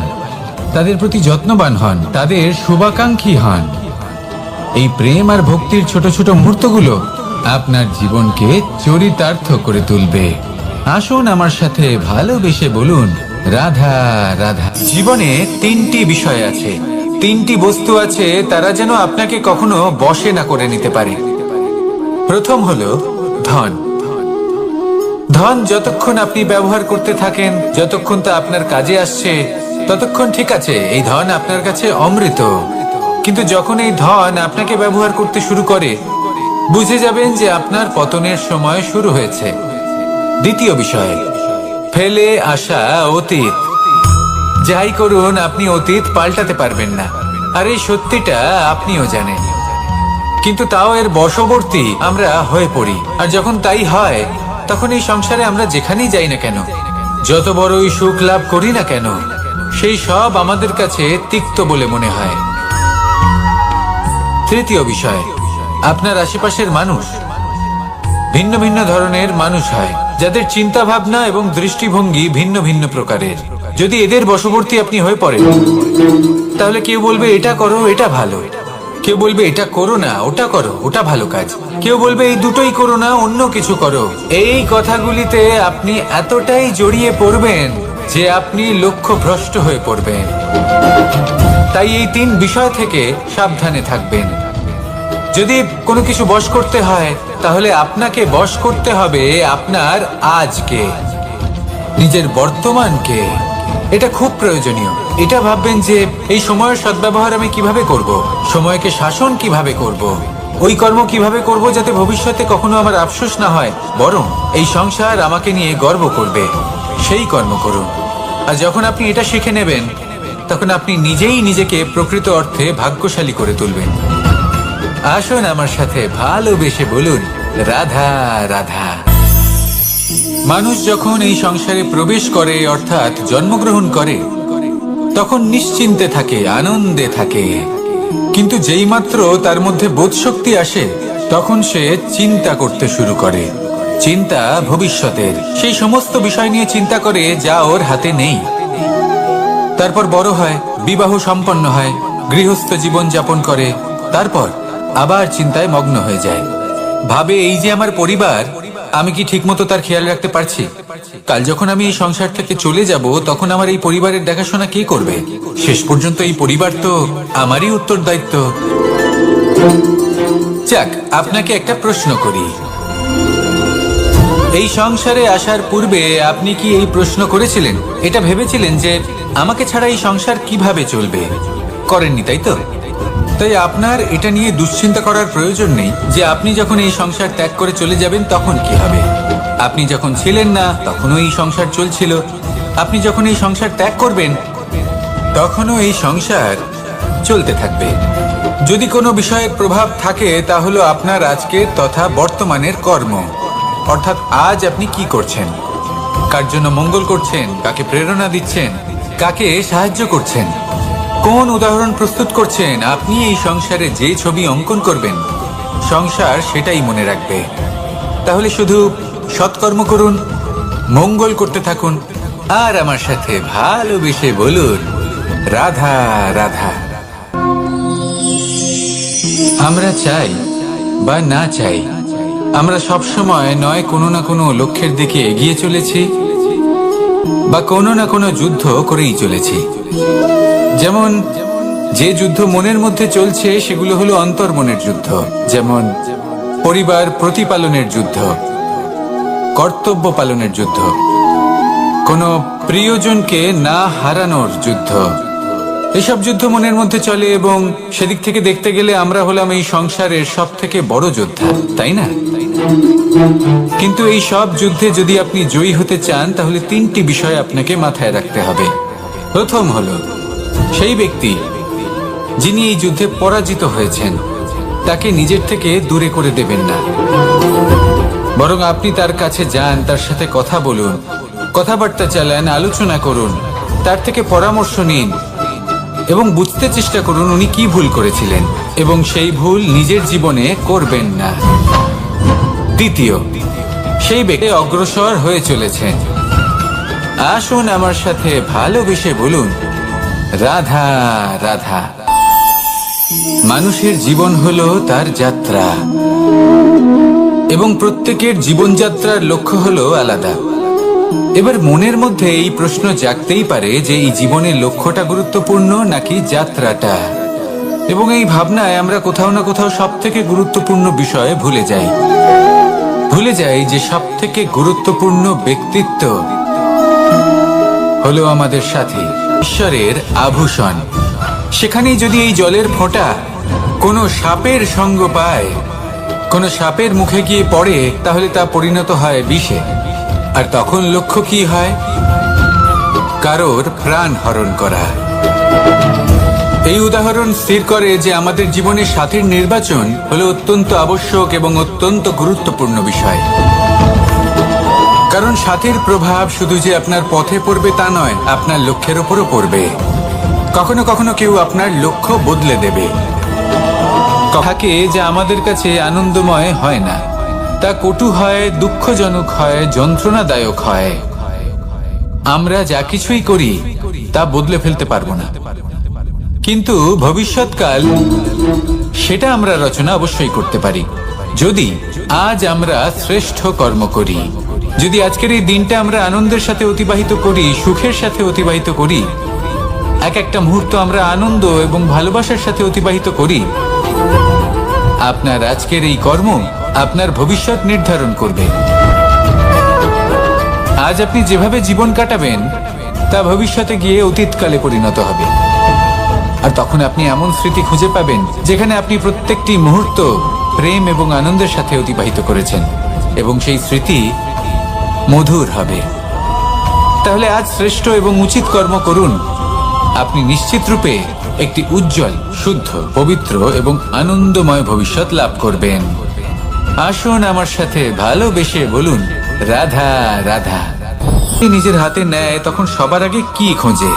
তাদের প্রতি যত্নবান হন, তাদের শুভাকাঙ্ক্ষী হন। এই প্রেম আর ভক্তির ছোট ছোট মুহূর্তগুলো আপনার জীবনকে চরিতার্থ করে তুলবে। আসুন আমার সাথে ভালোবেসে বলুন, রাধা রাধা। জীবনে তিনটি বিষয় আছে, তিনটি বস্তু আছে, তারা যেন আপনাকে কখনো বশে না করে নিতে পারে। প্রথম হলো ধন। ধন যতক্ষণ আপনি ব্যবহার করতে থাকেন, যতক্ষণ তা আপনার কাজে আসছে, ততক্ষণ ঠিক আছে, এই ধন আপনার কাছে অমৃত। কিন্তু যখন এই ধন আপনাকে ব্যবহার করতে শুরু করে, বুঝে যাবেন যে আপনার পতনের সময় শুরু হয়েছে। দ্বিতীয় বিষয়, ফেলে আসা অতীত। যাই করুন, আপনি অতীত পাল্টাতে পারবেন না, আর এই সত্যিটা আপনিও জানেন। কিন্তু তাও এর বশবর্তী আমরা হয়ে পড়ি। আর যখন তাই হয়, তখন এই সংসারে আমরা যেখানেই যাই না কেন, যত বড়ই সুখ লাভ করি না কেন, সেই সব আমাদের কাছে তিক্ত বলে মনে হয়। তৃতীয় বিষয়, আপনার আশেপাশের মানুষ ভিন্ন ভিন্ন ধরনের মানুষ হয়, যাদের চিন্তা ভাবনা এবং দৃষ্টিভঙ্গি ভিন্ন ভিন্ন প্রকারের। যদি এদের বশবর্তী আপনি হয়ে পড়েন, তাহলে কেউ বলবে এটা করো, এটা ভালো। কেউ বলবে এটা করো না, ওটা করো, ওটা ভালো কাজ। কেউ বলবে এই দুটোই করো না, অন্য কিছু করো। এই কথাগুলিতে আপনি এতটাই জড়িয়ে পড়বেন যে আপনি লক্ষ্যভ্রষ্ট হয়ে পড়বেন। তাই এই তিন বিষয় থেকে সাবধানে থাকবেন। যদি কোনো কিছু বশ করতে হয়, তাহলে আপনাকে বশ করতে হবে আপনার আজকে, নিজের বর্তমানকে। এটা খুব প্রয়োজনীয়। এটা ভাববেন যে এই সময়ের সদ্ব্যবহার আমি কিভাবে করব, সময়কে শাসন কিভাবে করব, ওই কর্ম কিভাবে করব যাতে ভবিষ্যতে কখনো আমার আফসোস না হয়, বরং এই সংসার আমাকে নিয়ে গর্ব করবে, সেই কর্ম করুন। আর যখন আপনি এটা শিখে নেবেন, তখন আপনি নিজেই নিজেকে প্রকৃত অর্থে ভাগ্যশালী করে তুলবেন। আসুন আমার সাথে ভালোবেসে বলুন, রাধা রাধা। মানুষ যখন এই সংসারে প্রবেশ করে, অর্থাৎ জন্মগ্রহণ করে, তখন নিশ্চিন্তে থাকে, আনন্দে থাকে। কিন্তু যেই মাত্র তার মধ্যে বোধশক্তি আসে, তখন সে চিন্তা করতে শুরু করে। চিন্তা ভবিষ্যতের, সেই সমস্ত বিষয় নিয়ে চিন্তা করে যা ওর হাতে নেই। তারপর বড় হয়, বিবাহ সম্পন্ন হয়, গৃহস্থ জীবন যাপন করে, তারপর আবার চিন্তায় মগ্ন হয়ে যায়। ভাবে, এই যে আমার পরিবার, আমি কি ঠিকমতো তার খেয়াল রাখতে পারছি? কাল যখন আমি এই সংসার থেকে চলে যাব, তখন আমার এই পরিবারের দেখাশোনা কে করবে? শেষ পর্যন্ত এই পরিবার তো আমারই উত্তরদায়িত্ব। যাক, আপনাকে একটা প্রশ্ন করি। এই সংসারে আসার পূর্বে আপনি কি এই প্রশ্ন করেছিলেন, এটা ভেবেছিলেন যে আমাকে ছাড়া এই সংসার কিভাবে চলবে? করেননি, তাই তো? তাই আপনার এটা নিয়ে দুশ্চিন্তা করার প্রয়োজন নেই যে আপনি যখন এই সংসার ত্যাগ করে চলে যাবেন তখন কি হবে। আপনি যখন ছিলেন না তখনও এই সংসার চলছিল, আপনি যখন এই সংসার ত্যাগ করবেন তখনও এই সংসার চলতে থাকবে। যদি কোনো বিষয়ের প্রভাব থাকে তা হলো আপনার আজকের তথা বর্তমানের কর্ম, অর্থাৎ আজ আপনি কি করছেন, কার জন্য মঙ্গল করছেন, কাকে প্রেরণা দিচ্ছেন, কাকে সাহায্য করছেন, কোন উদাহরণ প্রস্তুত করছেন। আপনি এই সংসারে যে ছবি অঙ্কন করবেন, সংসার সেটাই মনে রাখবে। তাহলে শুধু সৎকর্ম করুন, মঙ্গল করতে থাকুন, আর আমার সাথে ভালোবেসে বলুন, রাধা রাধা। আমরা চাই বা না চাই, আমরা সবসময় নয় কোনো না কোনো লক্ষ্যের দিকে এগিয়ে চলেছি বা কোনো না কোনো যুদ্ধ করেই চলেছি। যেমন যে যুদ্ধ মনের মধ্যে চলছে সেগুলো হলো অন্তর্মনের যুদ্ধ, যেমন পরিবার প্রতিপালনের যুদ্ধ, কর্তব্য পালনের যুদ্ধ, কোনো প্রিয়জনকে না হারানোর যুদ্ধ। এসব যুদ্ধ মনের মধ্যে চলে এবং সেদিক থেকে দেখতে গেলে আমরা হলাম এই সংসারের সব থেকে বড় যোদ্ধা, তাই না? কিন্তু এই সব যুদ্ধে যদি আপনি জয়ী হতে চান তাহলে তিনটি বিষয় আপনাকে মাথায় রাখতে হবে। প্রথম হলো, সেই ব্যক্তি যিনি এই যুদ্ধে পরাজিত হয়েছেন তাকে নিজের থেকে দূরে করে দেবেন না, বরং আপনি তার কাছে যান, তার সাথে কথা বলুন, কথাবার্তা চালান, আলোচনা করুন, তার থেকে পরামর্শ নিন এবং বুঝতে চেষ্টা করুন উনি কি ভুল করেছিলেন এবং সেই ভুল নিজের জীবনে করবেন না। দ্বিতীয়, সেই ব্যক্তি অগ্রসর হয়ে চলেছেন, আসুন আমার সাথে ভালোবেসে বলুন, রাধা রাধা। মানুষের জীবন হলো তার যাত্রা এবং প্রত্যেকের জীবনযাত্রার লক্ষ্য হলো আলাদা। এবার মনের মধ্যে এই প্রশ্ন জাগতেই পারে যে এই জীবনের লক্ষ্যটা গুরুত্বপূর্ণ নাকি যাত্রাটা, এবং এই ভাবনায় আমরা কোথাও না কোথাও সব থেকে গুরুত্বপূর্ণ বিষয়ে ভুলে যাই যে সব থেকে গুরুত্বপূর্ণ ব্যক্তিত্ব হলো আমাদের সাথী, ঈশ্বরের আভূষণ। সেখানেই যদি এই জলের ফোঁটা কোনো সাপের সঙ্গ পায়, কোনো সাপের মুখে গিয়ে পড়ে, তাহলে তা পরিণত হয় বিষে। আর তখন লক্ষ্য কি হয়? কারোর প্রাণ হরণ করা। এই উদাহরণ স্থির করে যে আমাদের জীবনে সাথীর নির্বাচন হলো অত্যন্ত আবশ্যক এবং অত্যন্ত গুরুত্বপূর্ণ বিষয়। কারণ সাথীর প্রভাব শুধু যে আপনার পথে পড়বে তা নয়, আপনার লক্ষ্যের উপরও পড়বে। কখনো কখনো কেউ আপনার লক্ষ্য বদলে দেবে। থাকে যা আমাদের কাছে আনন্দময় হয় না, তা কটু হয়, দুঃখজনক হয়, যন্ত্রণাদায়ক হয়। আমরা যা কিছুই করি তা বদলে ফেলতে পারবো না, কিন্তু ভবিষ্যৎকাল সেটা আমরা রচনা অবশ্যই করতে পারি যদি আজ আমরা শ্রেষ্ঠ কর্ম করি। যদি আজকের এই দিনটা আমরা আনন্দের সাথে অতিবাহিত করি, সুখের সাথে অতিবাহিত করি, এক একটা মুহূর্ত আমরা আনন্দ এবং ভালোবাসার সাথে অতিবাহিত করি, আপনার আজকের এই কর্ম আপনার ভবিষ্যৎ নির্ধারণ করবে। আজ আপনি যেভাবে জীবন কাটাবেন তা ভবিষ্যতে গিয়ে অতীতকালে পরিণত হবে। আর তখন আপনি এমন স্মৃতি খুঁজে পাবেন যেখানে আপনি প্রত্যেকটি মুহূর্ত প্রেম এবং আনন্দের সাথে অতিবাহিত করেছেন, এবং সেই স্মৃতি মধুর হবে। তাহলে আজ শ্রেষ্ঠ এবং উচিত কর্ম করুন। আপনি নিশ্চিত রূপে একটি উজ্জ্বল, শুদ্ধ, পবিত্র এবং আনন্দময় ভবিষ্যৎ লাভ করবেন। আসুন আমার সাথে ভালোবেসে বলুন, রাধা রাধা। নিজের হাতে নেয় তখন সবার আগে কি খোঁজে?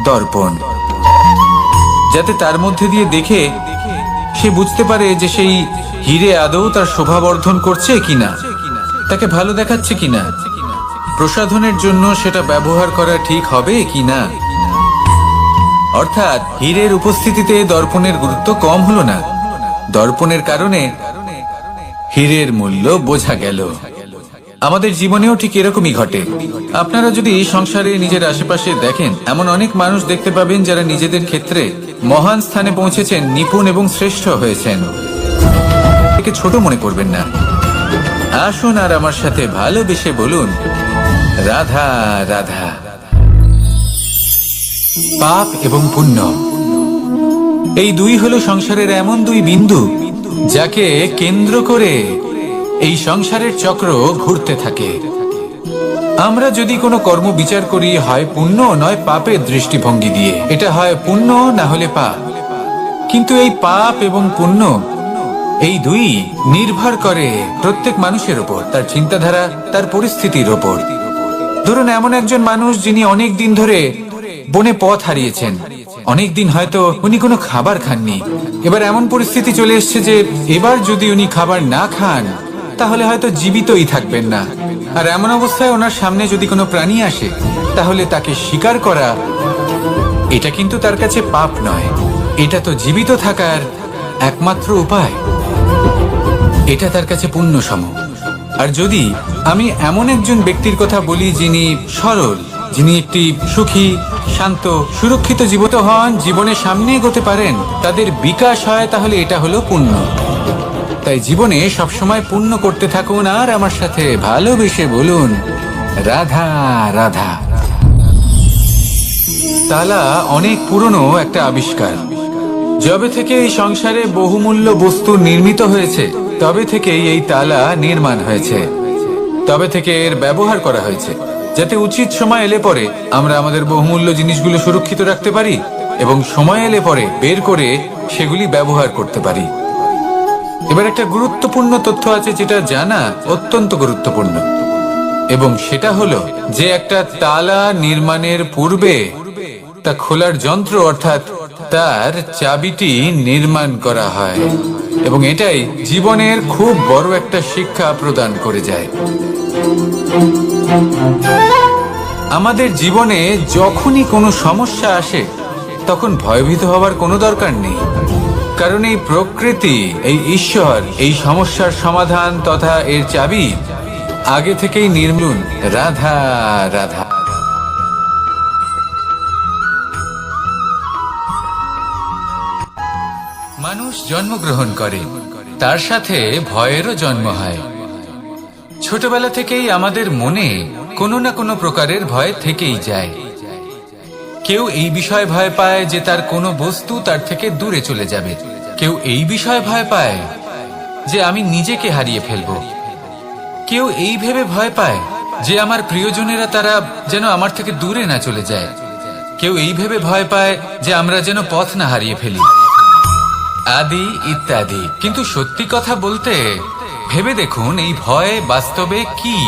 দর্পণ, যাতে তার মধ্যে দিয়ে দেখে সে বুঝতে পারে যে সেই হিরে আদৌ তার শোভা বর্ধন করছে কিনা, তাকে ভালো দেখাচ্ছে কিনা, প্রসাধনের জন্য সেটা ব্যবহার করা ঠিক হবে কিনা। অর্থাৎ হীরের উপস্থিতিতে দর্পণের গুরুত্ব কম হলো না, দর্পণের কারণে হীরের মূল্য বোঝা গেল। আমাদের জীবনেও ঠিক এরকমই ঘটে। আপনারা যদি সংসারে নিজের আশেপাশে দেখেন, এমন অনেক মানুষ দেখতে পাবেন যারা নিজেদের ক্ষেত্রে মহান স্থানে পৌঁছেছেন, নিপুণ এবং শ্রেষ্ঠ হয়েছেন। একে ছোট মনে করবেন না। আসুন আর আমার সাথে ভালোবেসে বলুন, রাধা রাধা। পাপ এবং পুণ্য, এই দুই হলো সংসারের এমন দুই বিন্দু যাকে কেন্দ্র করে এই সংসারের চক্র ঘুরতে থাকে। আমরা যদি কোনো কর্ম বিচার করি, হয় পুণ্য নয় পাপের দৃষ্টিভঙ্গি দিয়ে, এটা হয় পুণ্য না হলে পাপ। কিন্তু এই পাপ এবং পুণ্য এই দুই নির্ভর করে প্রত্যেক মানুষের উপর, তার চিন্তাধারা, তার পরিস্থিতির উপর। ধরুন এমন একজন মানুষ যিনি অনেক দিন ধরে বনে পথ হারিয়েছেন, অনেক দিন হয়তো উনি কোনো খাবার খাননি। এবার এমন পরিস্থিতি চলে এসছে যে এবার যদি উনি খাবার না খান তাহলে হয়তো জীবিতই থাকবেন না। আর এমন অবস্থায় ওনার সামনে যদি কোনো প্রাণী আসে তাহলে তাকে শিকার করা, এটা কিন্তু তার কাছে পাপ নয়, এটা তো জীবিত থাকার একমাত্র উপায়। এটা তার কাছে পুণ্য সম। আর যদি আমি এমন একজন ব্যক্তির কথা বলি যিনি সরল, যিনি একটি সুখী, শান্ত, সুরক্ষিত জীবিত হন, জীবনের সামনে এগোতে পারেন, তাদের বিকাশ হয়, তাহলে এটা হলো পুণ্য। তাই জীবনে সবসময় পুণ্য করতে থাকুন আর আমার সাথে ভালোবেসে বলুন, রাধা রাধা। তালা অনেক পুরনো একটা আবিষ্কার। যবে থেকে এই সংসারে বহুমূল্য বস্তু নির্মিত হয়েছে তবে থেকেই এই তালা নির্মাণ হয়েছে, তবে থেকে এর ব্যবহার করা হয়েছে, যাতে উচিত সময় এলে পরে আমরা আমাদের বহুমূল্য জিনিসগুলো সুরক্ষিত রাখতে পারি এবং সময় এলে পরে বের করে সেগুলি ব্যবহার করতে পারি। এবার একটা গুরুত্বপূর্ণ তথ্য আছে যেটা জানা অত্যন্ত গুরুত্বপূর্ণ, এবং সেটা হলো যে একটা তালা নির্মাণের পূর্বে তা খোলার যন্ত্র অর্থাৎ তার চাবিটি নির্মাণ করা হয়, এবং এটাই জীবনের খুব বড় একটা শিক্ষা প্রদান করে যায়। আমাদের জীবনে যখনই কোনো সমস্যা আসে তখন ভয়ভীত হওয়ার কোনো দরকার নেই, কারণ এই প্রকৃতি, এই ঈশ্বর এই সমস্যার সমাধান তথা এর চাবি আগে থেকেই নির্মূল। রাধা রাধা। মানুষ জন্মগ্রহণ করে, তার সাথে ভয়েরও জন্ম হয়। ছোটবেলা থেকেই আমাদের মনে কোনো না কোনো প্রকারের ভয় থেকেই যায়। কেউ এই বিষয়ে ভয় পায় যে তার কোনো বস্তু তার থেকে দূরে চলে যাবে, কেউ এই বিষয়ে ভয় পায় যে আমি নিজেকে হারিয়ে ফেলব, কেউ এই ভেবে ভয় পায় যে আমার প্রিয়জনেরা তারা যেন আমার থেকে দূরে না চলে যায়, কেউ এই ভেবে ভয় পায় যে আমরা যেন পথ না হারিয়ে ফেলি, আদি ইত্যাদি। কিন্তু সত্যি কথা বলতে ভেবে দেখুন, এই ভয় বাস্তবে কি?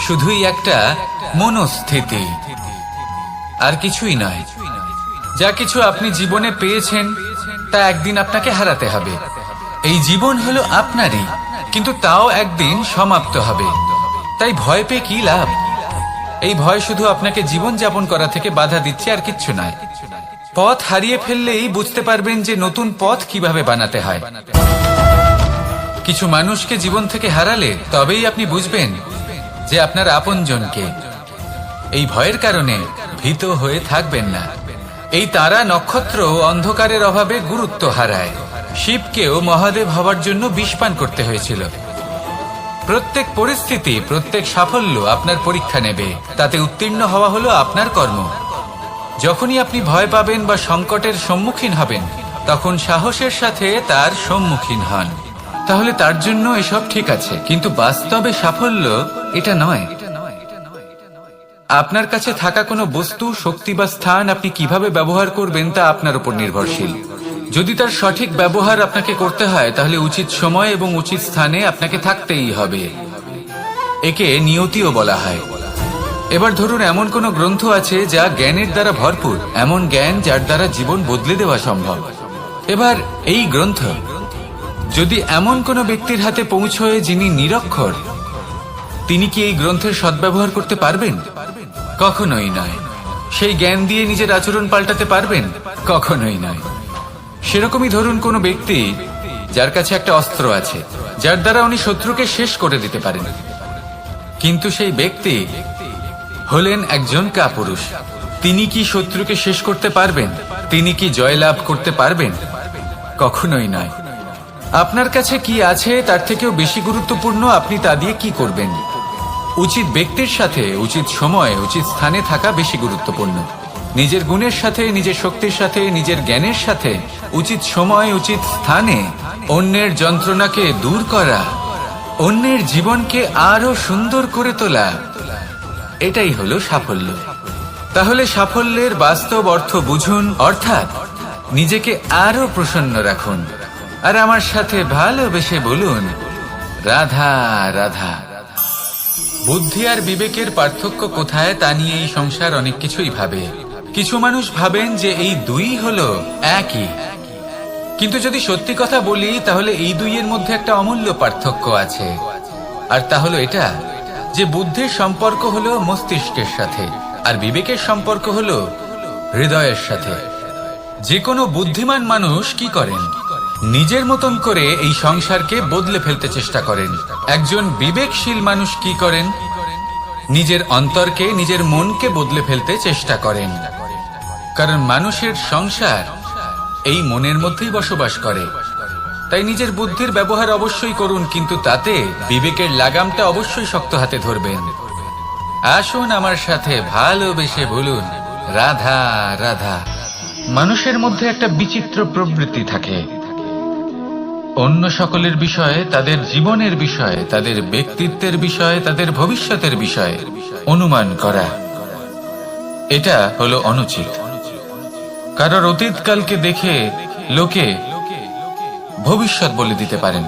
শুধুই একটা মনস্থিতি, আর কিছুই নয়। যা কিছু আপনি জীবনে পেয়েছেন তা একদিন আপনাকে হারাতে হবে। এই জীবন হলো আপনারই, কিন্তু তাও একদিন সমাপ্ত হবে। তাই ভয় পেয়ে কি লাভ? এই ভয় শুধু আপনাকে জীবন যাপন করা থেকে বাধা দিচ্ছে, আর কিচ্ছু নয়। পথ হারিয়ে ফেললেই বুঝতে পারবেন যে নতুন পথ কিভাবে বানাতে হয়। কিছু মানুষকে জীবন থেকে হারালে তবেই আপনি বুঝবেন যে আপনার আপনজনকে। এই ভয়ের কারণে ভীত হয়ে থাকবেন না। এই তারা নক্ষত্র অন্ধকারের অভাবে গুরুত্ব হারায়। শিবকেও মহাদেব হওয়ার জন্য বিষ পান করতে হয়েছিল। প্রত্যেক পরিস্থিতি, প্রত্যেক সাফল্য আপনার পরীক্ষা নেবে, তাতে উত্তীর্ণ হওয়া হলো আপনার কর্ম। যখনই আপনি ভয় পাবেন বা সংকটের সম্মুখীন হবেন তখন সাহসের সাথে তার সম্মুখীন হন, তাহলে তার জন্য এসব ঠিক আছে। কিন্তু বাস্তবে সাফল্য এটা নয়। আপনার কাছে থাকা কোনো বস্তু, শক্তি বা স্থান আপনি কিভাবে ব্যবহার করবেন তা আপনার উপর নির্ভরশীল। যদি তার সঠিক ব্যবহার আপনাকে করতে হয় তাহলে উচিত সময় এবং উচিত স্থানে আপনাকে থাকতেই হবে। একে নিয়তিও বলা হয়। এবার ধরুন এমন কোনো গ্রন্থ আছে যা জ্ঞানের দ্বারা ভরপুর, এমন জ্ঞান যার দ্বারা জীবন বদলে দেওয়া সম্ভব। এবার এই গ্রন্থ যদি এমন কোনো ব্যক্তির হাতে পৌঁছয় যিনি নিরক্ষর, তিনি কি এই গ্রন্থের সদ্ব্যবহার করতে পারবেন? কখনোই নয়। সেই জ্ঞান দিয়ে নিজের আচরণ পাল্টাতে পারবেন? কখনোই নয়। সেরকমই ধরুন কোনো ব্যক্তি যার কাছে একটা অস্ত্র আছে, যার দ্বারা উনি শত্রুকে শেষ করে দিতে পারেন, কিন্তু সেই ব্যক্তি হলেন একজন কাপুরুষ। তিনি কি শত্রুকে শেষ করতে পারবেন? তিনি কি জয়লাভ করতে পারবেন? কখনোই নয়। আপনার কাছে কি আছে তার থেকেও বেশি গুরুত্বপূর্ণ আপনি তা দিয়ে কি করবেন। উচিত ব্যক্তির সাথে উচিত সময় উচিত স্থানে থাকা বেশি গুরুত্বপূর্ণ। নিজের গুণের সাথে, নিজের শক্তির সাথে, নিজের জ্ঞানের সাথে উচিত সময় উচিত স্থানে অন্যের যন্ত্রণাকে দূর করা, অন্যের জীবনকে আরো সুন্দর করে তোলা, এটাই হলো সাফল্য। তাহলে সাফল্যের বাস্তব অর্থ বুঝুন, অর্থাৎ নিজেকে আরো প্রসন্ন রাখুন। আর আমার সাথে ভালোবেসে বলুন, রাধা রাধা। বুদ্ধি আর বিবেকের পার্থক্য কোথায় তা নিয়ে এই সংসার অনেক কিছুই ভাবে। কিছু মানুষ ভাবেন যে এই দুই হলো একই, কিন্তু যদি সত্যি কথা বলি তাহলে এই দুইয়ের মধ্যে একটা অমূল্য পার্থক্য আছে। আর তা হলো এটা যে বুদ্ধির সম্পর্ক হলো মস্তিষ্কের সাথে, আর বিবেকের সম্পর্ক হলো হৃদয়ের সাথে। যে কোনো বুদ্ধিমান মানুষ কি করেন? নিজের মতন করে এই সংসারকে বদলে ফেলতে চেষ্টা করেন। একজন বিবেকশীল মানুষ কি করেন? নিজের অন্তরকে, নিজের মনকে বদলে ফেলতে চেষ্টা করেন। কারণ মানুষের সংসার এই মনের মধ্যেই বসবাস করে। তাই নিজের বুদ্ধির ব্যবহার অবশ্যই করুন, কিন্তু তাতে বিবেকের লাগামটা অবশ্যই শক্ত হাতে ধরবেন। আসুন আমার সাথে ভালোবেসে বলুন, রাধা রাধা। মানুষের মধ্যে একটা বিচিত্র প্রবৃত্তি থাকে, অন্য সকলের বিষয়ে, তাদের জীবনের বিষয়ে, তাদের ব্যক্তিত্বের বিষয়ে, তাদের ভবিষ্যতের বিষয়ে অনুমান করা। এটা হলো অনুচিত। কারোর অতীতকালকে দেখে লোকে ভবিষ্যৎ বলে দিতে পারেন,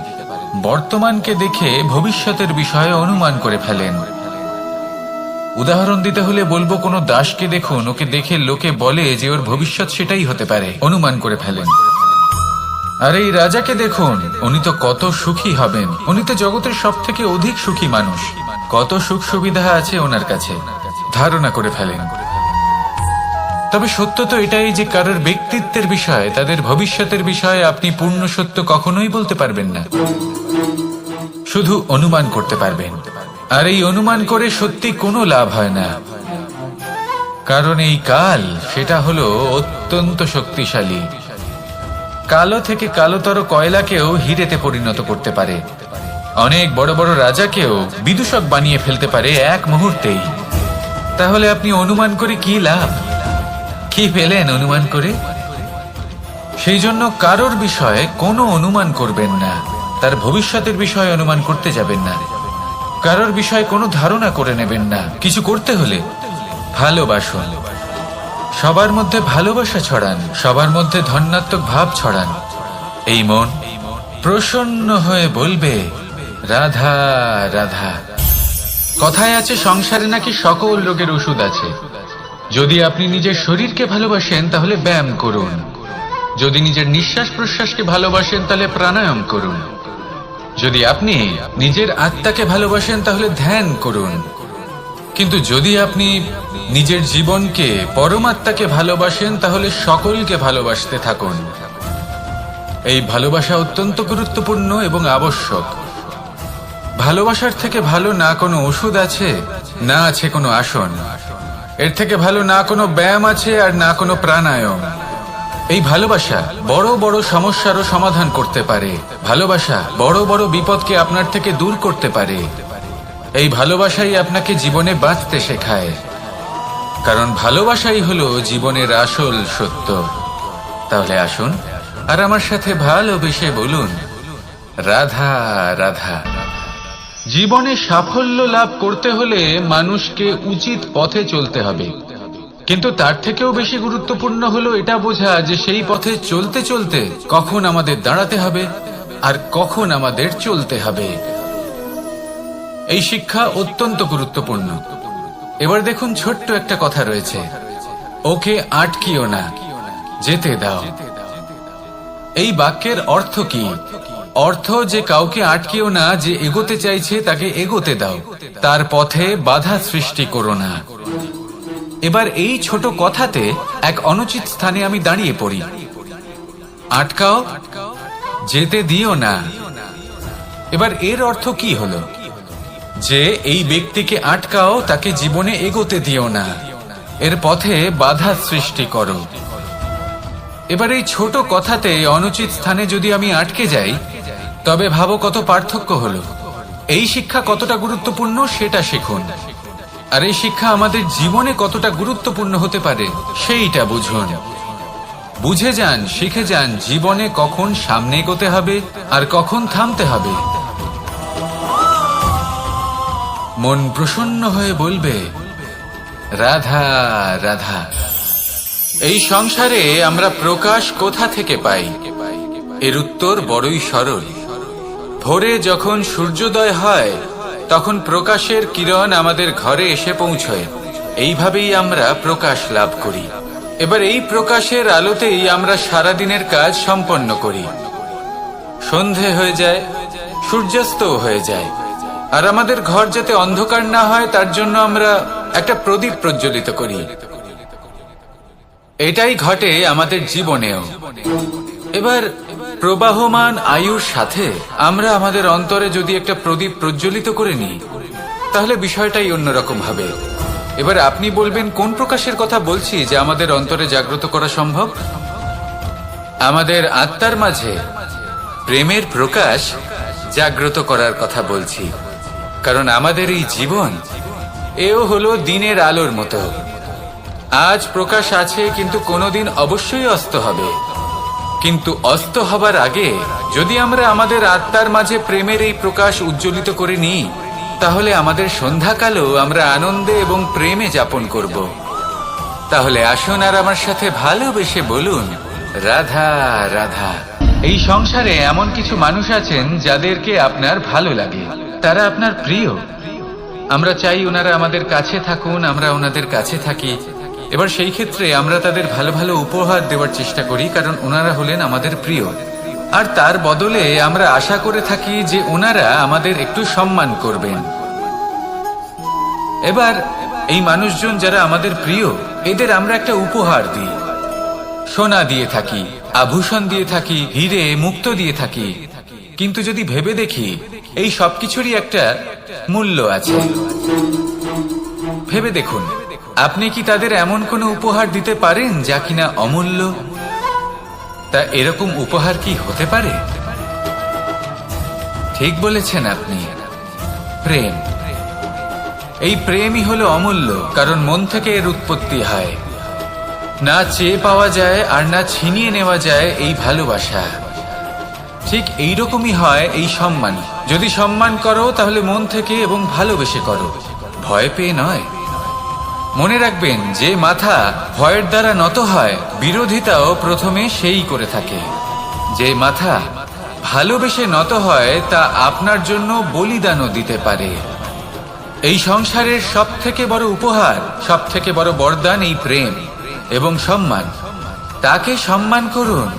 বর্তমানকে দেখে ভবিষ্যতের বিষয়ে অনুমান করে ফেলেন। উদাহরণ দিতে হলে বলবো, কোনো দাসকে দেখুন, ওকে দেখে লোকে বলে যে ওর ভবিষ্যৎ সেটাই হতে পারে, অনুমান করে ফেলেন। আর এই রাজাকে দেখুন, উনি তো কত সুখী হবেন, উনি তো জগতের সব থেকে অধিক সুখী মানুষ, কত সুখ সুবিধা আছে ওনার কাছে, ধারণা করে ফেলেন। তবে সত্য তো এটাই যে কারোর ব্যক্তিত্বের বিষয়ে, তাদের ভবিষ্যতের বিষয়ে আপনি পূর্ণ সত্য কখনোই বলতে পারবেন না, শুধু অনুমান করতে পারবেন। আর এই অনুমান করে সত্যি কোনো লাভ হয় না, কারণ এই কাল সেটা হলো অত্যন্ত শক্তিশালী। কালো থেকে কালোতর কয়লাকেও হিরেতে পরিণত করতে পারে, অনেক বড় বড় রাজাকেও বিদূষক বানিয়ে ফেলতে পারে এক মুহূর্তেই। তাহলে আপনি অনুমান করে কি লাভ? কি পেলেন অনুমান করে? সেই জন্য কারোর বিষয়ে কোনো অনুমান করবেন না, তার ভবিষ্যতের বিষয়ে অনুমান করতে যাবেন না, কারোর বিষয়ে কোনো ধারণা করে নেবেন না। কিছু করতে হলে ভালোবাসুন, সবার মধ্যে ভালোবাসা ছড়ান, সবার মধ্যে ধন্যাত্মক ভাব ছড়ান। এই মন প্রসন্ন হয়ে বলবে, রাধা রাধা। কথায় আছে সংসারে নাকি সকল রোগের ওষুধ আছে। যদি আপনি নিজের শরীরকে ভালোবাসেন তাহলে ব্যায়াম করুন, যদি নিজের নিঃশ্বাস প্রশ্বাসকে ভালোবাসেন তাহলে প্রাণায়াম করুন, যদি আপনি নিজের আত্মাকে ভালোবাসেন তাহলে ধ্যান করুন, কিন্তু যদি আপনি নিজের জীবনকে, পরমাত্মাকে ভালোবাসেন তাহলে সকলকে ভালোবাসতে থাকুন। এই ভালোবাসা অত্যন্ত গুরুত্বপূর্ণ এবং আবশ্যক। ভালোবাসার থেকে ভালো না কোনো ওষুধ আছে, না আছে কোনো আসন। এর থেকে ভালো না কোনো ব্যায়াম আছে, আর না কোনো প্রাণায়াম। এই ভালোবাসা বড় বড় সমস্যারও সমাধান করতে পারে, ভালোবাসা বড় বড় বিপদকে আপনার থেকে দূর করতে পারে। এই ভালোবাসাই আপনাকে জীবনে বাঁচতে শেখায়, কারণ ভালোবাসাই হলো জীবনের আসল সত্য। তাহলে আসুন আর আমার সাথে ভালোবেসে বলুন, রাধা রাধা। জীবনে সাফল্য লাভ করতে হলে মানুষকে উচিত পথে চলতে হবে, কিন্তু তার থেকেও বেশি গুরুত্বপূর্ণ হলো এটা বোঝা যে সেই পথে চলতে চলতে কখন আমাদের দাঁড়াতে হবে আর কখন আমাদের চলতে হবে। এই শিক্ষা অত্যন্ত গুরুত্বপূর্ণ। এবার দেখুন, ছোট্ট একটা কথা রয়েছে, ওকে আটকিও না, যেতে দাও। এই বাক্যের অর্থ কি? অর্থ যে কাউকে আটকিও না, যে এগোতে চাইছে তাকে এগোতে দাও, তার পথে বাধা সৃষ্টি করো না। এবার এই ছোট কথাতে এক অনুচিত স্থানে আমি দাঁড়িয়ে পড়ি। আটকাও, যেতে দিও না। এবার এর অর্থ কি হলো? যে এই ব্যক্তিকে আটকাও, তাকে জীবনে এগোতে দিও না, এর পথে বাধা সৃষ্টি করো। এবার এই ছোট কথাতে অনুচিত স্থানে যদি আমি আটকে যাই, তবে ভাবো কত পার্থক্য হলো। এই শিক্ষা কতটা গুরুত্বপূর্ণ সেটা শিখুন, আর এই শিক্ষা আমাদের জীবনে কতটা গুরুত্বপূর্ণ হতে পারে সেইটা বুঝুন। বুঝে যান, শিখে যান জীবনে কখন সামনে এগোতে হবে আর কখন থামতে হবে। মন প্রসন্ন হয়ে বলবে, রাধা রাধা। এই সংসারে আমরা প্রকাশ কোথা থেকে পাই? এর উত্তর বড়ই সরল। ভোরে যখন সূর্যোদয় হয়, তখন প্রকাশের কিরণ আমাদের ঘরে এসে পৌঁছয়। এইভাবেই আমরা প্রকাশ লাভ করি। এবার এই প্রকাশের আলোতেই আমরা সারাদিনের কাজ সম্পন্ন করি। সন্ধে হয়ে যায়, সূর্যাস্তও হয়ে যায়, আর আমাদের ঘর যাতে অন্ধকার না হয় তার জন্য আমরা একটা প্রদীপ প্রজ্বলিত করি। এটাই ঘটে আমাদের জীবনেও। এবার প্রবাহমান আয়ুর সাথে আমরা আমাদের অন্তরে যদি একটা প্রদীপ প্রজ্বলিত করে নিই, তাহলে বিষয়টাই অন্যরকম হবে। এবার আপনি বলবেন, কোন প্রকাশের কথা বলছি যে আমাদের অন্তরে জাগ্রত করা সম্ভব? আমাদের আত্মার মাঝে প্রেমের প্রকাশ জাগ্রত করার কথা বলছি। কারণ আমাদের এই জীবন এও হলো দিনের আলোর মতো। আজ প্রকাশ আছে, কিন্তু কোনোদিন অবশ্যই অস্ত হবে। কিন্তু অস্ত হবার আগে যদি আমরা আমাদের আত্মার মাঝে প্রেমের এই প্রকাশ উজ্জ্বলিত করে নিই, তাহলে আমাদের সন্ধ্যাকালও আমরা আনন্দে এবং প্রেমে যাপন করব। তাহলে আসুন আর আমার সাথে ভালোবেসে বলুন, রাধা রাধা। এই সংসারে এমন কিছু মানুষ আছেন যাদেরকে আপনার ভালো লাগে, তারা আপনার প্রিয়। আমরা চাই ওনারা আমাদের কাছে থাকুন, আমরা ওনাদের কাছে থাকি। এবার সেই ক্ষেত্রে আমরা তাদের ভালো ভালো উপহার দেওয়ার চেষ্টা করি, কারণ ওনারা হলেন আমাদের প্রিয়। আর তার বদলে আমরা আশা করে থাকি যে ওনারা আমাদের একটু সম্মান করবেন। এবার এই মানুষজন যারা আমাদের প্রিয়, এদের আমরা একটা উপহার দিই। সোনা দিয়ে থাকি, আভূষণ দিয়ে থাকি, হিরে মুক্তো দিয়ে থাকি। কিন্তু যদি ভেবে দেখি, এই সবকিছুরই একটা মূল্য আছে। ভেবে দেখুন, আপনি কি তাদের এমন কোনো উপহার দিতে পারেন যা কিনা অমূল্য? তা এরকম উপহার কি হতে পারে? ঠিক বলেছেন আপনি, প্রেম। এই প্রেমই হলো অমূল্য, কারণ মন থেকে এর উৎপত্তি হয়। না চেয়ে পাওয়া যায় আর না ছিনিয়ে নেওয়া যায় এই ভালোবাসা। ঠিক এইরকমই হয় এই সম্মান। যদি সম্মান করো তাহলে মন থেকে এবং ভালোবেসে করো, ভয় পেয়ে নয়। মনে রাখবেন, যে মাথা ভয়ের দ্বারা নত হয়, বিরোধিতাও প্রথমে সেই করে থাকে। যে মাথা ভালোবেসে নত হয়, তা আপনার জন্য বলিদানও দিতে পারে। এই সংসারের সব থেকে বড় উপহার, সব থেকে বড় বরদান এই প্রেম এবং সম্মান। তাকে সম্মান করুন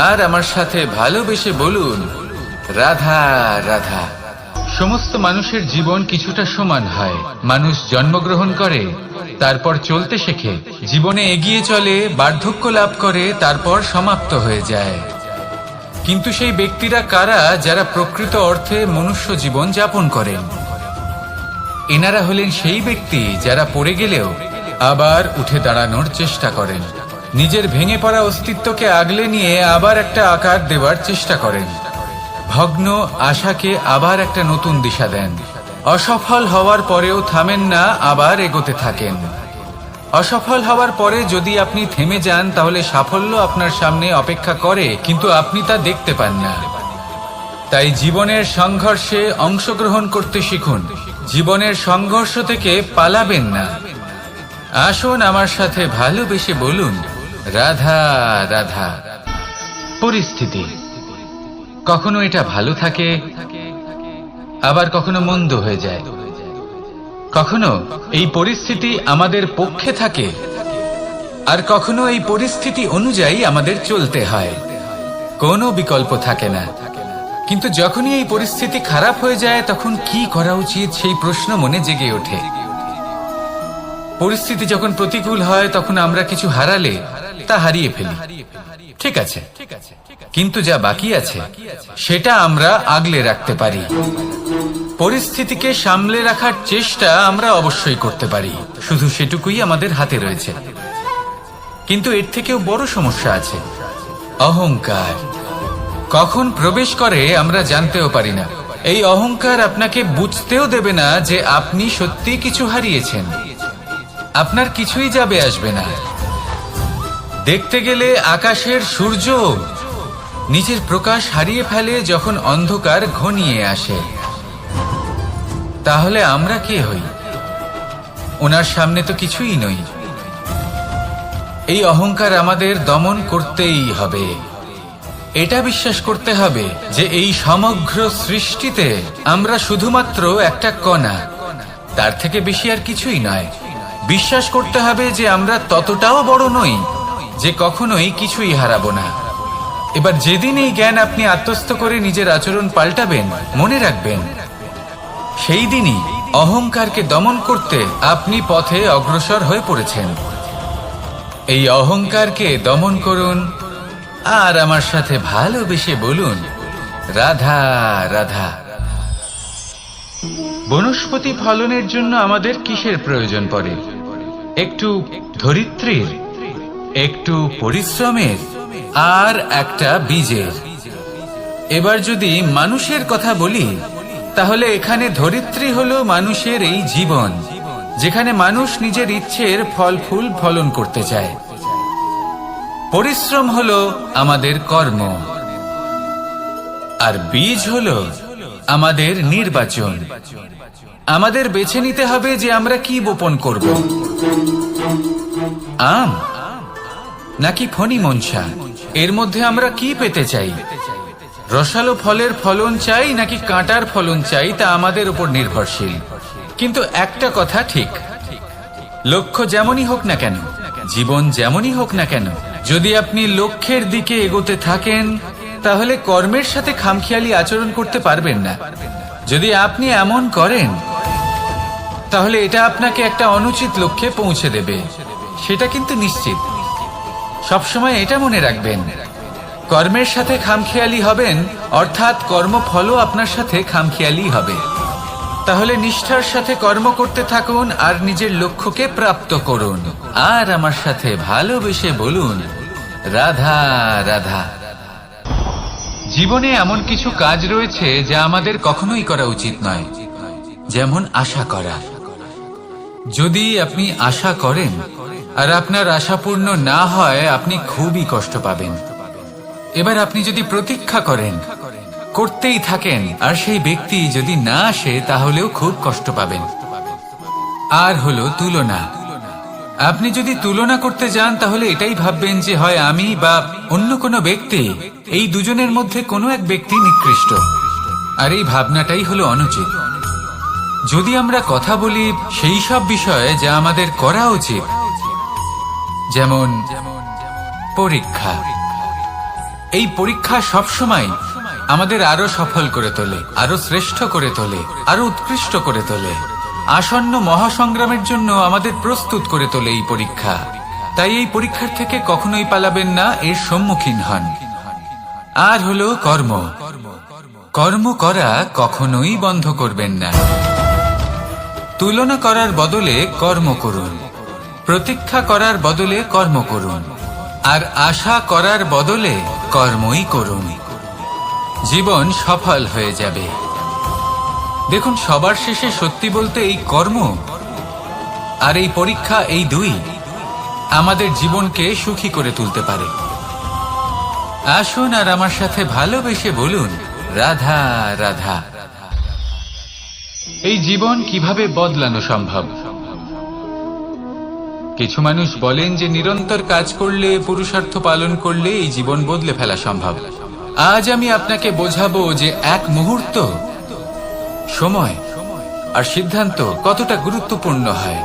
আর আমার সাথে ভালোবেসে বলুন, রাধা রাধা। সমস্ত মানুষের জীবন কিছুটা সমান হয়। মানুষ জন্মগ্রহণ করে, তারপর চলতে শেখে, জীবনে এগিয়ে চলে, বার্ধক্য লাভ করে, তারপর সমাপ্ত হয়ে যায়। কিন্তু সেই ব্যক্তিরা কারা যারা প্রকৃত অর্থে মনুষ্য জীবন যাপন করেন? এনারা হলেন সেই ব্যক্তি যারা পড়ে গেলেও আবার উঠে দাঁড়ানোর চেষ্টা করেন, নিজের ভেঙে পড়া অস্তিত্বকে আগলে নিয়ে আবার একটা আকার দেওয়ার চেষ্টা করেন, ভগ্ন আশাকে আবার একটা নতুন দিশা দেন। অসফল হওয়ার পরেও থামেন না, আবার এগোতে থাকেন। অসফল হওয়ার পরে যদি আপনি থেমে যান, তাহলে সাফল্য আপনার সামনে অপেক্ষা করে, কিন্তু আপনি তা দেখতে পান না। তাই জীবনের সংঘর্ষে অংশগ্রহণ করতে শিখুন। জীবনের সংঘর্ষ থেকে পালাবেন না। আসুন আমার সাথে ভালোবেসে বলুন, রাধা রাধা। পরিস্থিতি কখনো এটা ভালো থাকে, আবার কখনো মন্দ হয়ে যায়। কখনো এই পরিস্থিতি আমাদের পক্ষে থাকে, আর কখনো এই পরিস্থিতি অনুযায়ী আমাদের চলতে হয়। কোনো বিকল্প থাকে না। কিন্তু যখনই এই পরিস্থিতি খারাপ হয়ে যায়, তখন কি করা উচিত সেই প্রশ্ন মনে জেগে ওঠে। পরিস্থিতি যখন প্রতিকূল হয়, তখন আমরা কিছু হারালে তা হারিয়ে ফেলি, ঠিক আছে, কিন্তু যা বাকি আছে সেটা আমরা আগলে রাখতে পারি। পরিস্থিতিকে সামলে রাখার চেষ্টা আমরা অবশ্যই করতে পারি, শুধু সেটুকুই আমাদের হাতে রয়েছে। কিন্তু এর থেকেও বড় সমস্যা আছে, অহংকার। কখন প্রবেশ করে আমরা জানতেও পারি না। এই অহংকার আপনাকে বুঝতেও দেবে না যে আপনি সত্যি কিছু হারিয়েছেন। আপনার কিছুই যাবে আসবে না। দেখতে গেলে আকাশের সূর্য নিজের প্রকাশ হারিয়ে ফেলে যখন অন্ধকার ঘনিয়ে আসে। তাহলে আমরা কে হই? ওনার সামনে তো কিছুই নই। এই অহংকার আমাদের দমন করতেই হবে। এটা বিশ্বাস করতে হবে যে এই সমগ্র সৃষ্টিতে আমরা শুধুমাত্র একটা কণা, তার থেকে বেশি আর কিছুই নয়। বিশ্বাস করতে হবে যে আমরা ততটাও বড় নই যে কখনোই কিছুই হারাবো না। এবার যেদিন এই জ্ঞান আপনি আত্মস্থ করে নিজের আচরণ পাল্টাবেন, মনে রাখবেন সেই দিনই অহংকারকে দমন করতে আপনি পথে অগ্রসর হয়ে পড়েছেন। এই অহংকারকে দমন করুন আর আমার সাথে ভালোবেসে বলুন, রাধা রাধা। বনস্পতি ফলনের জন্য আমাদের কিসের প্রয়োজন পড়ে? একটু ধরিত্রীর, একটু পরিশ্রমের, আর একটা বীজের। এবার যদি মানুষের কথা বলি, তাহলে এখানে ধরিত্রী হলো মানুষের এই জীবন, যেখানে মানুষ নিজের ইচ্ছের ফল ফুল ফলন করতে চায়। পরিশ্রম হলো আমাদের কর্ম, আর বীজ হলো আমাদের নির্বাচন। আমাদের বেছে নিতে হবে যে আমরা কি বপন করব, আম নাকি ফণি মনসা। এর মধ্যে আমরা কি পেতে চাই? রসালো ফলের ফলন চাই নাকি কাঁটার ফলন চাই, তা আমাদের উপর নির্ভরশীল। কিন্তু একটা কথা ঠিক, লক্ষ্য যেমনই হোক না কেন, জীবন যেমনই হোক না কেন, যদি আপনি লক্ষ্যের দিকে এগোতে থাকেন, তাহলে কর্মের সাথে খামখেয়ালি আচরণ করতে পারবেন না। যদি আপনি এমন করেন, তাহলে এটা আপনাকে একটা অনুচিত লক্ষ্যে পৌঁছে দেবে, সেটা কিন্তু নিশ্চিত। সবসময় এটা মনে রাখবেন, কর্মের সাথে খামখেয়ালি হবেন, অর্থাৎ কর্মফলও আপনার সাথে খামখেয়ালি হবে। তাহলে নিষ্ঠার সাথে কর্ম করতে থাকুন আর নিজের লক্ষ্যকে প্রাপ্ত করুন। আর আমার সাথে ভালোবেসে বলুন, রাধা রাধা। জীবনে এমন কিছু কাজ রয়েছে যা আমাদের কখনোই করা উচিত নয়, যেমন আশা করা। যদি আপনি আশা করেন আর আপনার আশা পূর্ণ না হয়, আপনি খুবই কষ্ট পাবেন। এবার আপনি যদি প্রতীক্ষা করেন, করতেই থাকেন, আর সেই ব্যক্তি যদি না আসে, তাহলেও খুব কষ্ট পাবেন। আর হলো তুলনা। আপনি যদি তুলনা করতে যান, তাহলে এটাই ভাববেন যে হয় আমি বা অন্য কোনো ব্যক্তি, এই দুজনের মধ্যে কোনো এক ব্যক্তি নিকৃষ্ট। আর এই ভাবনাটাই হলো অনুচিত। যদি আমরা কথা বলি সেই সব বিষয়ে যা আমাদের করা উচিত, যেমন পরীক্ষা। এই পরীক্ষা সবসময় আমাদের আরো সফল করে তোলে, আরো শ্রেষ্ঠ করে তোলে, আরো উৎকৃষ্ট করে তোলে। আসন্ন মহাসংগ্রামের জন্য আমাদের প্রস্তুত করে তোলে এই পরীক্ষা। তাই এই পরীক্ষার থেকে কখনোই পালাবেন না, এর সম্মুখীন হন। আর হলো কর্ম। কর্ম করা কখনোই বন্ধ করবেন না। তুলনা করার বদলে কর্ম করুন, প্রতীক্ষা করার বদলে কর্ম করুন, আর আশা করার বদলে কর্মই করুন। জীবন সফল হয়ে যাবে। দেখুন, সবার শেষে সত্যি বলতে এই কর্ম আর এই পরীক্ষা, এই দুই আমাদের জীবনকে সুখী করে তুলতে পারে। আসুন আর আমার সাথে ভালোবেসে বলুন, রাধা রাধা। এই জীবন কিভাবে বদলানো সম্ভব? কিছু মানুষ বলেন যে নিরন্তর কাজ করলে, পুরুষার্থ পালন করলে এই জীবন বদলে ফেলা সম্ভব। আজ আমি আপনাকে বোঝাবো যে এক মুহূর্ত সময় আর সিদ্ধান্ত কতটা গুরুত্বপূর্ণ হয়।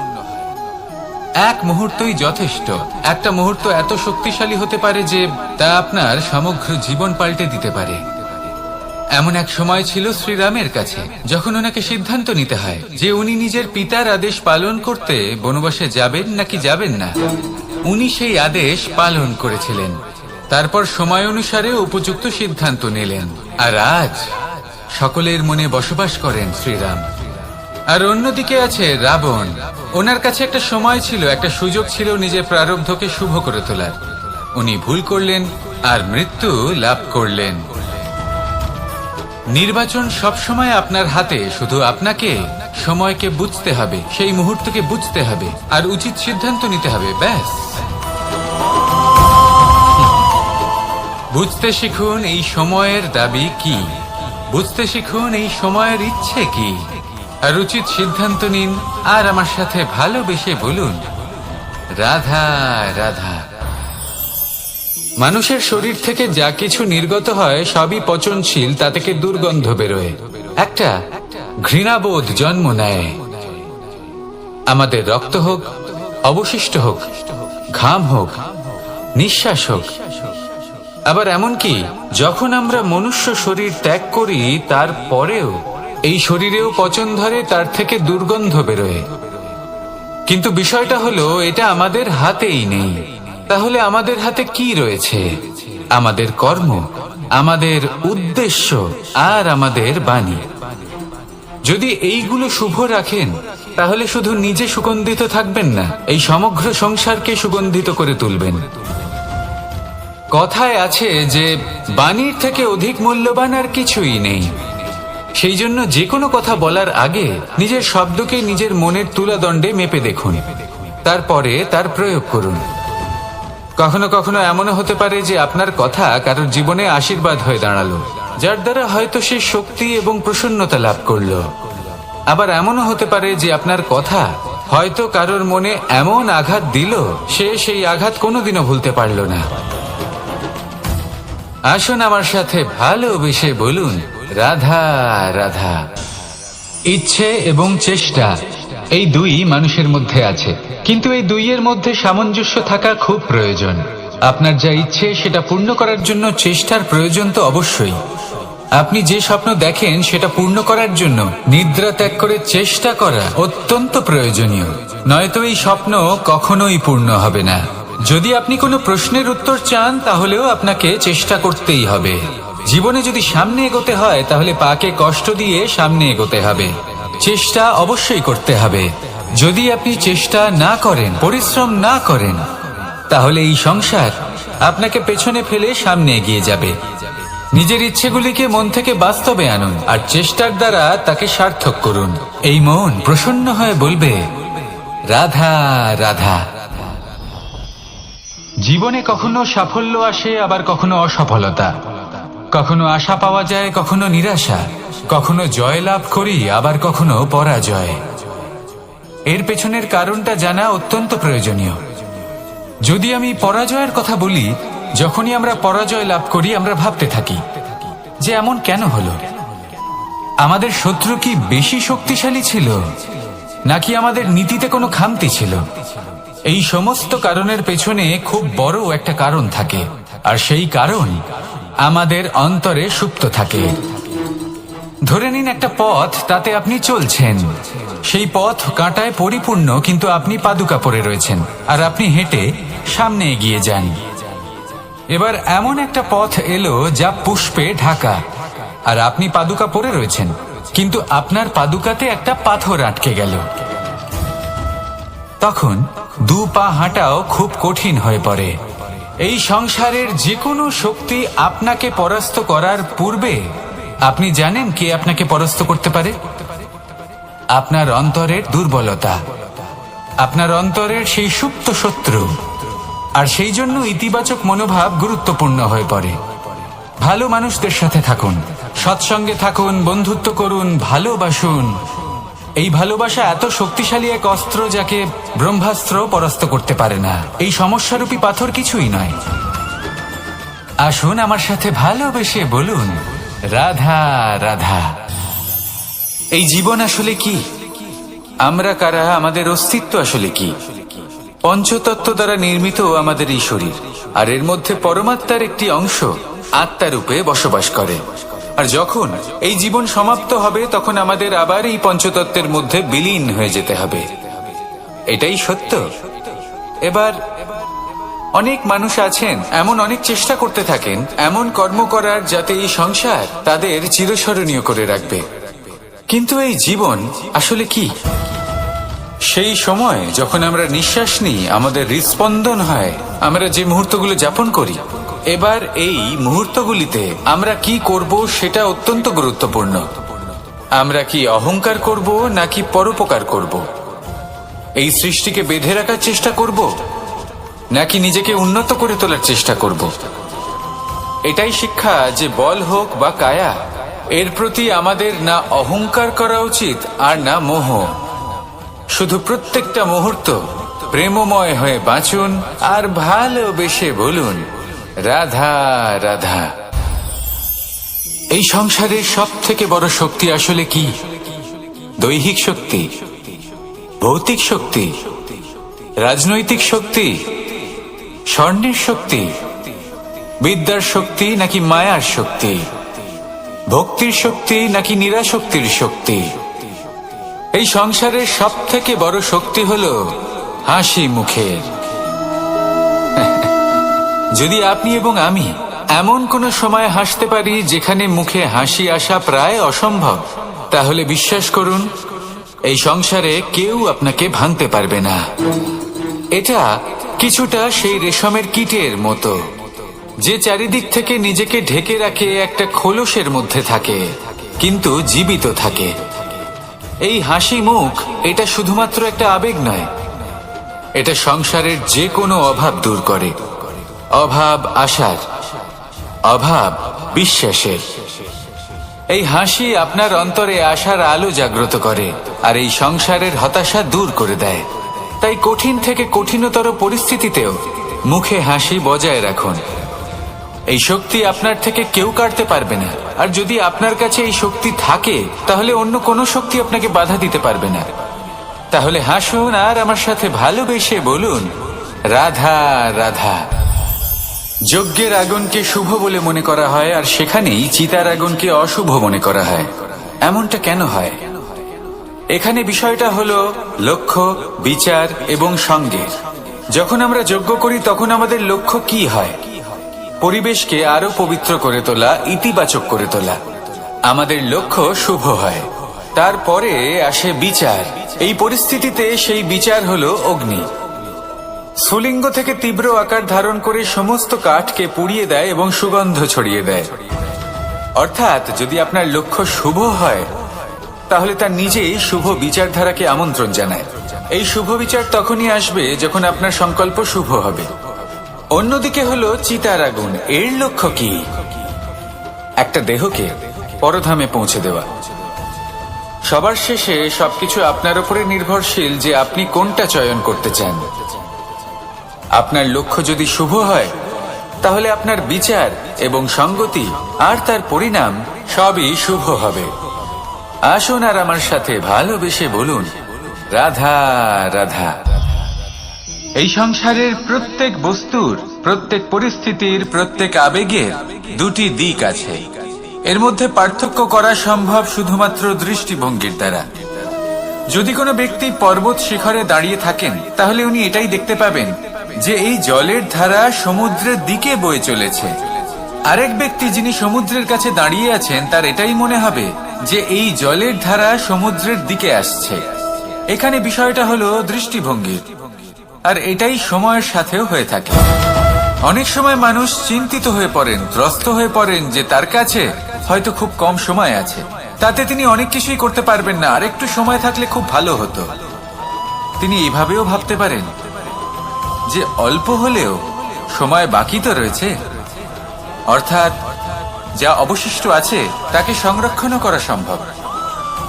এক মুহূর্তই যথেষ্ট। একটা মুহূর্ত এত শক্তিশালী হতে পারে যে তা আপনার সমগ্র জীবন পাল্টে দিতে পারে। এমন এক সময় ছিল শ্রীরামের কাছে যখন ওনাকে সিদ্ধান্ত নিতে হয় যে উনি নিজের পিতার আদেশ পালন করতে বনবাসে যাবেন নাকি যাবেন না। উনি সেই আদেশ পালন করেছিলেন, তারপর সময় অনুসারে উপযুক্ত সিদ্ধান্ত নিলেন। আর আজ সকলের মনে বসবাস করেন শ্রীরাম। আর অন্যদিকে আছে রাবণ। ওনার কাছে একটা সময় ছিল, একটা সুযোগ ছিল নিজের প্রারব্ধকে শুভ করে তোলার। উনি ভুল করলেন আর মৃত্যু লাভ করলেন। নির্বাচন সবসময় আপনার হাতে, শুধু আপনাকে সময়কে বুঝতে হবে, সেই মুহূর্তকে বুঝতে হবে আর উচিত সিদ্ধান্ত নিতে হবে, ব্যাস। বুঝতে শিখুন এই সময়ের দাবি কি, বুঝতে শিখুন এই সময়ের ইচ্ছে কি, আর উচিত সিদ্ধান্ত নিন। আর আমার সাথে ভালোবেসে বলুন, রাধা রাধা। মানুষের শরীর থেকে যা কিছু নির্গত হয় সবই পচনশীল, তা থেকে দুর্গন্ধ বেরোয়, একটা ঘৃণাবোধ জন্ম নেয়। আমাদের রক্ত হোক, অবশিষ্ট হোক, ঘাম হোক, নিঃশ্বাস হোক, আবার এমনকি যখন আমরা মনুষ্য শরীর ত্যাগ করি তারপরেও এই শরীরেও পচন ধরে, তার থেকে দুর্গন্ধ বেরোয়। কিন্তু বিষয়টা হলো এটা আমাদের হাতেই নেই। তাহলে আমাদের হাতে কি রয়েছে? আমাদের কর্ম, আমাদের উদ্দেশ্য আর আমাদের বাণী। যদি এইগুলো শুভ রাখেন তাহলে শুধু নিজে সুগন্ধিত থাকবেন না, এই সমগ্র সংসারকে সুগন্ধিত করে তুলবেন। কথায় আছে যে বাণীর থেকে অধিক মূল্যবান আর কিছুই নেই। সেই জন্য যে কোনো কথা বলার আগে নিজের শব্দকে নিজের মনের তুলাদণ্ডে মেপে দেখুন, তারপরে তার প্রয়োগ করুন। কখনো কখনো এমনও হতে পারে যে আপনার কথা কারোর জীবনে আশীর্বাদ হয়ে দাঁড়ালো, যার দ্বারা হয়তো সে শক্তি এবং প্রসন্নতা লাভ করলো। আবার এমনও হতে পারে যে আপনার কথা হয়তো কারোর মনে এমন আঘাত দিল, সে সেই আঘাত কোনোদিনও ভুলতে পারল না। আসুন আমার সাথে ভালোবেসে বলুন, রাধা রাধা। ইচ্ছে এবং চেষ্টা, এই দুই মানুষের মধ্যে আছে, কিন্তু এই দুইয়ের মধ্যে সামঞ্জস্য থাকা খুব প্রয়োজন। আপনার যা ইচ্ছে সেটা পূর্ণ করার জন্য চেষ্টার প্রয়োজন তো অবশ্যই। আপনি যে স্বপ্ন দেখেন সেটা পূর্ণ করার জন্য নিদ্রা ত্যাগ করে চেষ্টা করা অত্যন্ত প্রয়োজনীয়, নয়তো এই স্বপ্ন কখনোই পূর্ণ হবে না। যদি আপনি কোনো প্রশ্নের উত্তর চান তাহলেও আপনাকে চেষ্টা করতেই হবে। জীবনে যদি সামনে এগোতে হয় তাহলে পাকে কষ্ট দিয়ে সামনে এগোতে হবে, চেষ্টা অবশ্যই করতে হবে। যদি আপনি চেষ্টা না করেন, পরিশ্রম না করেন, তাহলে এই সংসার আপনাকে পেছনে ফেলে সামনে এগিয়ে যাবে। নিজের ইচ্ছেগুলিকে মন থেকে বাস্তবে আনুন আর চেষ্টার দ্বারা তাকে সার্থক করুন। এই মন প্রসন্ন হয়ে বলবে, রাধা রাধা। জীবনে কখনো সাফল্য আসে, আবার কখনো অসফলতা, কখনো আশা পাওয়া যায়, কখনো নিরাশা, কখনো জয় লাভ করি, আবার কখনো পরাজয়। এর পেছনের কারণটা জানা অত্যন্ত প্রয়োজনীয়। যদি আমি পরাজয়ের কথা বলি, যখনই আমরা পরাজয় লাভ করি আমরা ভাবতে থাকি যে এমন কেন হলো? আমাদের শত্রু কি বেশি শক্তিশালী ছিল, নাকি আমাদের নীতিতে কোনো খামতি ছিল? এই সমস্ত কারণের পেছনে খুব বড় একটা কারণ থাকে, আর সেই কারণ আমাদের অন্তরে সুপ্ত থাকে। ধরে নিন একটা পথ, তাতে আপনি চলছেন, সেই পথ কাঁটায় পরিপূর্ণ, কিন্তু আপনি পাদুকা পরে রয়েছেন আর আপনি হেঁটে সামনে এগিয়ে যান। এবার এমন একটা পথ এলো যা পুষ্পে ঢাকা, আর আপনি পাদুকা পরে রয়েছেন, কিন্তু আপনার পাদুকাতে একটা পাথর আটকে গেল। তখন দু পা হাঁটাও খুব কঠিন হয়ে পড়ে। এই সংসারের যে কোনো শক্তি আপনাকে পরাস্ত করার পূর্বে আপনি জানেন কে আপনাকে পরাস্ত করতে পারে? আপনার অন্তরের দুর্বলতা, আপনার অন্তরের সেই সুপ্ত শত্রু। আর সেই জন্য ইতিবাচক মনোভাব গুরুত্বপূর্ণ হয়ে পড়ে। ভালো মানুষদের সাথে থাকুন, সৎসঙ্গে থাকুন, বন্ধুত্ব করুন, ভালোবাসুন। এই ভালোবাসা এত শক্তিশালী এক অস্ত্র যাকে ব্রহ্মাস্ত্র পরাস্ত করতে পারে না। এই সমস্যারূপী পাথর কিছুই নয়। আসুন আমার সাথে ভালোবেসে বলুন, রাধা রাধা। এই জীবন আসলে কি? আমরা কারা, আমাদের অস্তিত্ব আসলে কি। পঞ্চতত্ত্ব দ্বারা নির্মিত আমাদের এই শরীর, আর এর মধ্যে পরমাত্মার একটি অংশ আত্মা রূপে বসবাস করে। আর যখন এই জীবন সমাপ্ত হবে তখন আমাদের আবার এই পঞ্চতত্ত্বের মধ্যে বিলীন হয়ে যেতে হবে। এটাই সত্য। এবার অনেক মানুষ আছেন এমন অনেক চেষ্টা করতে থাকেন এমন কর্ম করার যাতে এই সংসার তাদের চিরস্মরণীয় করে রাখবে। কিন্তু এই জীবন আসলে কি? সেই সময় যখন আমরা নিঃশ্বাস নিই, আমাদের হৃদস্পন্দন হয়, আমরা যে মুহূর্তগুলো যাপন করি, এবার এই মুহূর্তগুলিতে আমরা কি করব সেটা অত্যন্ত গুরুত্বপূর্ণ। আমরা কি অহংকার করব নাকি পরোপকার করব? এই সৃষ্টিকে বেঁধে রাখার চেষ্টা করব নাকি নিজেকে উন্নত করে তোলার চেষ্টা করব? এটাই শিক্ষা যে বল হোক বা কায়া, এর প্রতি আমাদের না অহংকার করা উচিত আর না মোহ। শুধু প্রত্যেকটা মুহূর্ত প্রেমময় হয়ে বাঁচুন আর ভালোবেসে বলুন রাধা রাধা। এই সংসারের সব থেকে বড় শক্তি আসলে কি? দৈহিক শক্তি, ভৌতিক শক্তি, রাজনৈতিক শক্তি, স্বর্ণের শক্তি, বিদ্যার শক্তি নাকি মায়ার শক্তি, ভক্তির শক্তি নাকি নিরাশক্তির শক্তি? এই সংসারের সব থেকে বড় শক্তি হলো হাসি মুখের। যদি আপনি এবং আমি এমন কোন সময় হাসতে পারি যেখানে মুখে হাসি আসা প্রায় অসম্ভব, তাহলে বিশ্বাস করুন এই সংসারে কেউ আপনাকে ভাঙতে পারবে না। এটা কিছুটা সেই রেশমের কীটের মতো, যে চারিদিক থেকে নিজেকে ঢেকে রাখে একটা খোলসের মধ্যে থাকে কিন্তু জীবিত থাকে। এই হাসি মুখ এটা শুধুমাত্র একটা আবেগ নয়, এটা সংসারের যে কোনো অভাব দূর করে। অভাব আশার, অভাব বিশ্বাসের। এই হাসি আপনার অন্তরে আশার আলো জাগ্রত করে আর এই সংসারের হতাশা দূর করে দেয়। তাই কঠিন থেকে কঠিনতর পরিস্থিতিতেও মুখে হাসি বজায় রাখুন। এই শক্তি আপনার থেকে কেউ কাটতে পারবে না। আর যদি আপনার কাছে এই শক্তি থাকে তাহলে অন্য কোনো শক্তি আপনাকে বাধা দিতে পারবে না। তাহলে হাসুন আর আমার সাথে ভালোবেসে বলুন রাধা রাধা। যজ্ঞের আগুনকে শুভ বলে মনে করা হয় আর সেখানেই চিতার আগুনকে অশুভ মনে করা হয়। এমনটা কেন হয়? এখানে বিষয়টা হলো লক্ষ্য, বিচার এবং সঙ্গের। যখন আমরা যজ্ঞ করি তখন আমাদের লক্ষ্য কি হয়? পরিবেশকে আরো পবিত্র করে তোলা, ইতিবাচক করে তোলা। আমাদের লক্ষ্য শুভ হয়। তারপরে আসে বিচার। এই পরিস্থিতিতে সেই বিচার হলো অগ্নি। স্ফুলিঙ্গ থেকে তীব্র আকার ধারণ করে সমস্ত কাঠকে পুড়িয়ে দেয় এবং সুগন্ধ ছড়িয়ে দেয়। অর্থাৎ যদি আপনার লক্ষ্য শুভ হয় তাহলে তা নিজেই শুভ বিচারধারাকে আমন্ত্রণ জানায়। এই শুভ বিচার তখনই আসবে যখন আপনার সংকল্প শুভ হবে। অন্যদিকে হলো চিতার আগুন। এর লক্ষ্য কি? একটা দেহকে পরধামে পৌঁছে দেওয়া। সবার শেষে সবকিছু আপনার উপরে নির্ভরশীল যে আপনি কোনটা চয়ন করতে চান। আপনার লক্ষ্য যদি শুভ হয় তাহলে আপনার বিচার এবং সঙ্গতি আর তার পরিণাম সবই শুভ হবে। আসুন আর আমার সাথে ভালোবেসে বলুন রাধা রাধা। এই সংসারের প্রত্যেক বস্তুর, প্রত্যেক পরিস্থিতির, প্রত্যেক আবেগের দুটি দিক আছে। এর মধ্যে পার্থক্য করা সম্ভব শুধুমাত্র দৃষ্টিভঙ্গির দ্বারা। যদি কোনো ব্যক্তি পর্বত শিখরে দাঁড়িয়ে থাকেন তাহলে উনি এটাই দেখতে পাবেন যে এই জলের ধারা সমুদ্রের দিকে বয়ে চলেছে। আরেক ব্যক্তি যিনি সমুদ্রের কাছে দাঁড়িয়ে আছেন তার এটাই মনে হবে যে এই জলের ধারা সমুদ্রের দিকে আসছে। এখানে বিষয়টা হলো দৃষ্টিভঙ্গির। আর এটাই সময়ের সাথেও হয়ে থাকে। অনেক সময় মানুষ চিন্তিত হয়ে পড়েন, ত্রস্ত হয়ে পড়েন যে তার কাছে হয়তো খুব কম সময় আছে, তাতে তিনি অনেক কিছুই করতে পারবেন না, আর একটু সময় থাকলে খুব ভালো হতো। তিনি এভাবেও ভাবতে পারেন যে অল্প হলেও সময় বাকি তো রয়েছে, অর্থাৎ যা অবশিষ্ট আছে তাকে সংরক্ষণও করা সম্ভব,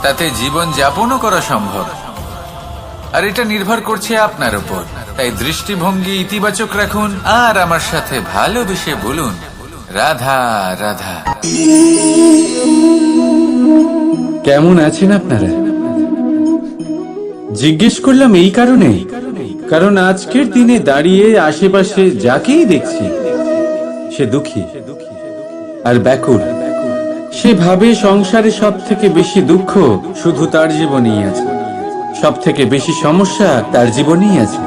তাতে জীবন যাপনও করা সম্ভব। আর এটা নির্ভর করছে আপনার উপর। তাই দৃষ্টিভঙ্গি ইতিবাচক রাখুন আর আমার সাথে ভালোবেসে বলুন রাধা রাধা। কেমন আছেন আপনারা? জিজ্ঞেস করলাম এই কারণে, কারণ আজকের দিনে দাঁড়িয়ে আশেপাশে যাকেই দেখছি সে দুঃখী আর ব্যাকুল। সে ভাবে সংসারে সব থেকে বেশি দুঃখ শুধু তার জীবনেই আছে, সব থেকে বেশি সমস্যা তার জীবনেই আছে।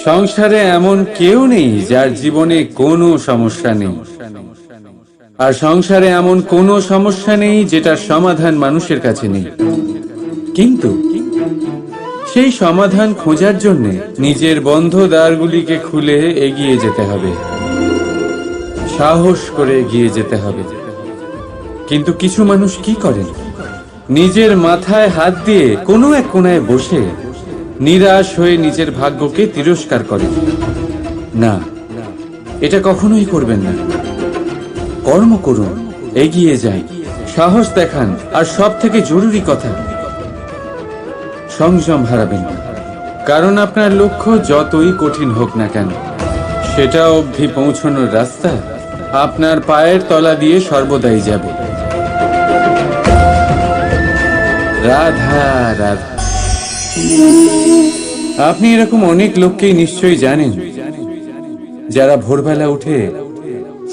সংসারে এমন কেউ নেই যার জীবনে কোনো সমস্যা নেই, আর সংসারে এমন কোনো সমস্যা নেই যেটার সমাধান মানুষের কাছে নেই। কিন্তু সেই সমাধান খোঁজার জন্য নিজের বন্ধ দ্বারগুলিকে খুলে এগিয়ে যেতে হবে, সাহস করে এগিয়ে যেতে হবে। কিন্তু কিছু মানুষ কি করেন, নিজের মাথায় হাত দিয়ে কোনো এক কোণায় বসে নিরাশ হয়ে নিজের ভাগ্যকে তিরস্কার করেন। না, এটা কখনোই করবেন না। কর্ম করুন, এগিয়ে যান, সাহস দেখান, আর সব থেকে জরুরি কথা, সংযম হারাবেন না। কারণ আপনার লক্ষ্য যতই কঠিন হোক না কেন, সেটা অবধি পৌঁছানোর রাস্তা আপনার পায়ের তলা দিয়ে সর্বদাই যাবে। রাধা রাধা। আপনি এরকম অনেক লোককেই নিশ্চয়ই জানেন যারা ভোরবেলা উঠে